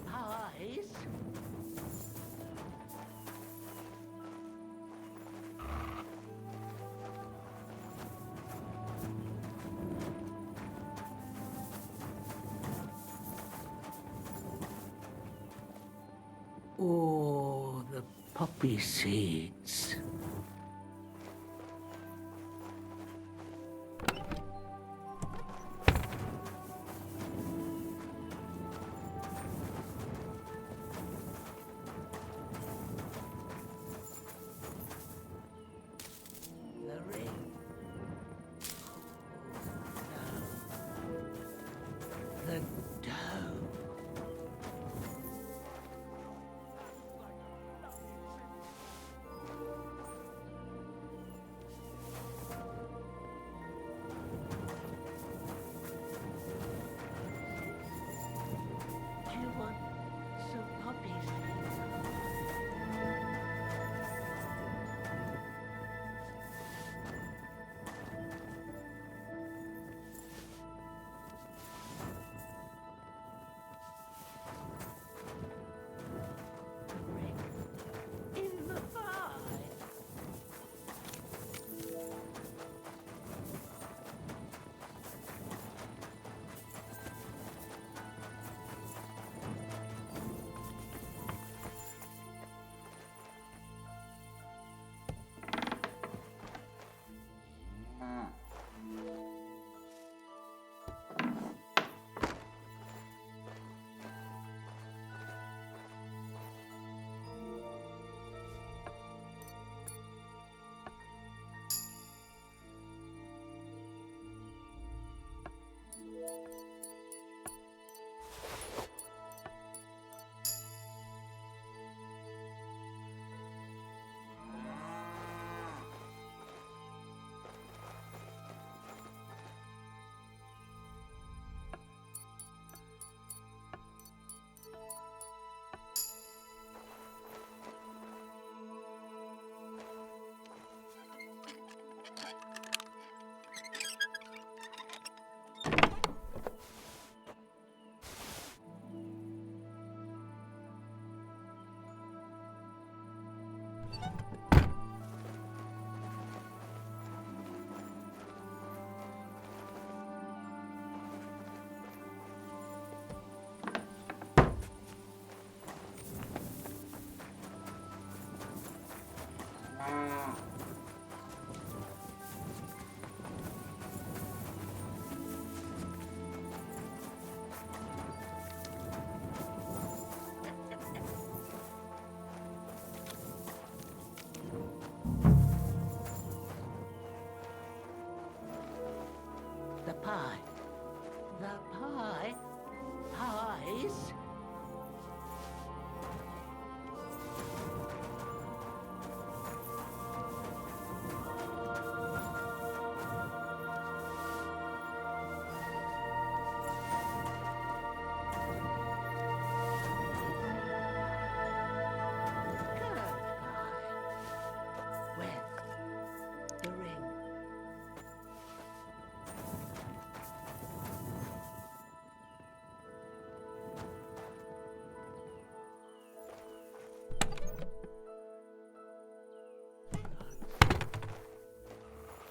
Pies? Oh, the poppy seeds. The ring. The dough. Do you want some poppy seeds? In the pie.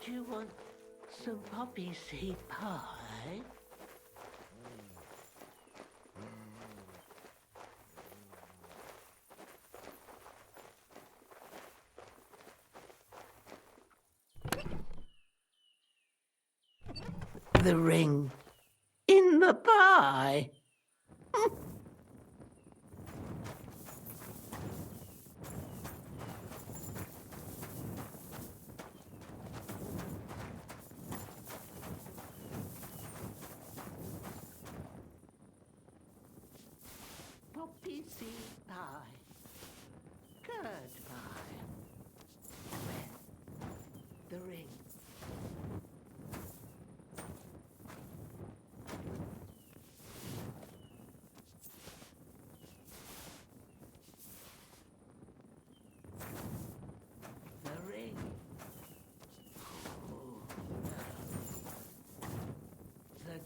Do you want some poppy seed pie? The ring in the pie. Poppy seed pie. Goodbye. Where? The ring. The ring. Oh, the dough.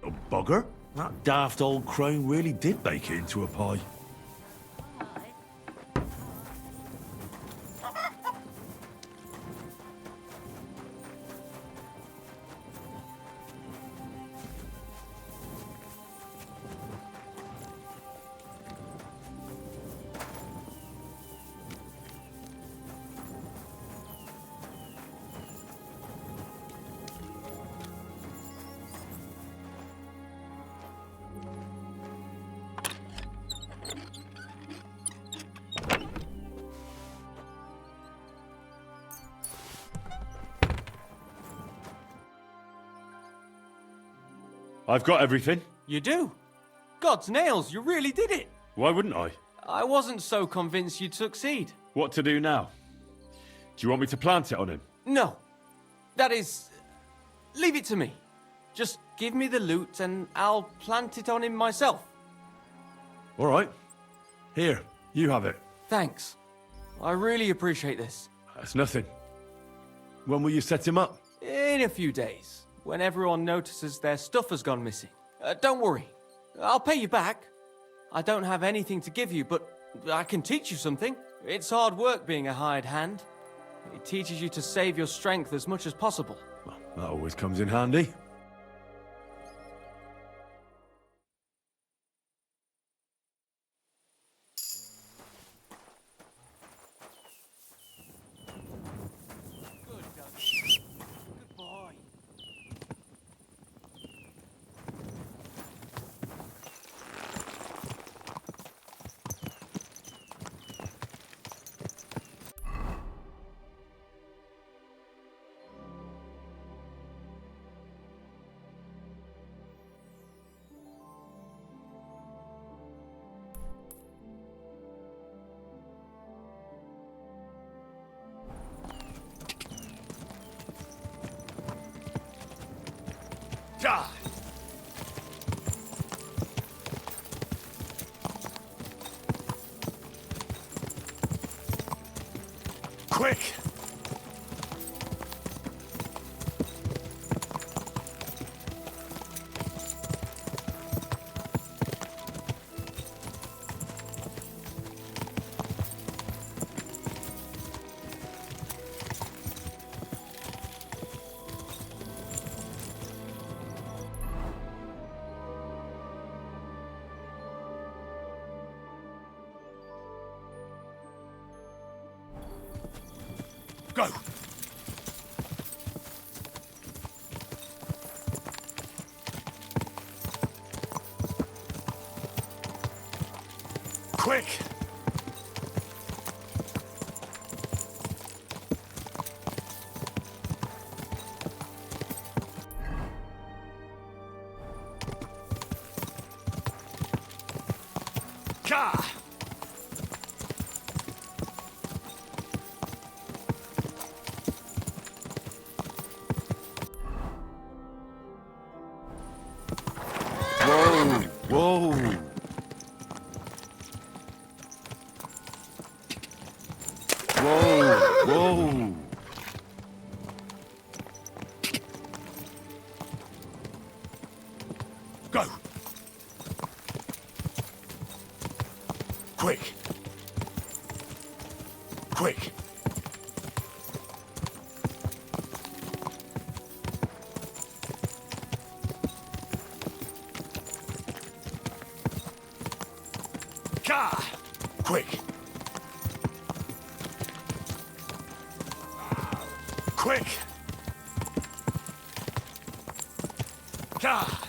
Oh, bugger. That daft old crone really did bake it into a pie. I've got everything.
You do? God's nails, you really did it.
Why wouldn't I?
I wasn't so convinced you'd succeed.
What to do now? Do you want me to plant it on him?
No. That is... leave it to me. Just give me the loot and I'll plant it on him myself.
All right. Here, you have it.
Thanks. I really appreciate this.
That's nothing. When will you set him up?
In a few days, when everyone notices their stuff has gone missing. Don't worry. I'll pay you back. I don't have anything to give you, but I can teach you something. It's hard work being a hired hand. It teaches you to save your strength as much as possible.
Well, that always comes in handy. Quick! Go! Quick! Ka! Whoa! Whoa! Whoa! Whoa! Go! Quick! Quick! Ka! Quick! Quick! Ka!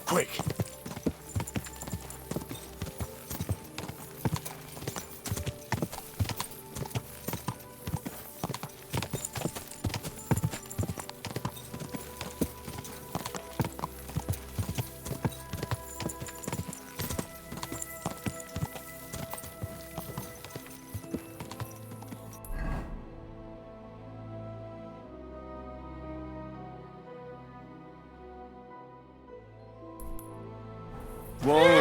Quick! Whoa!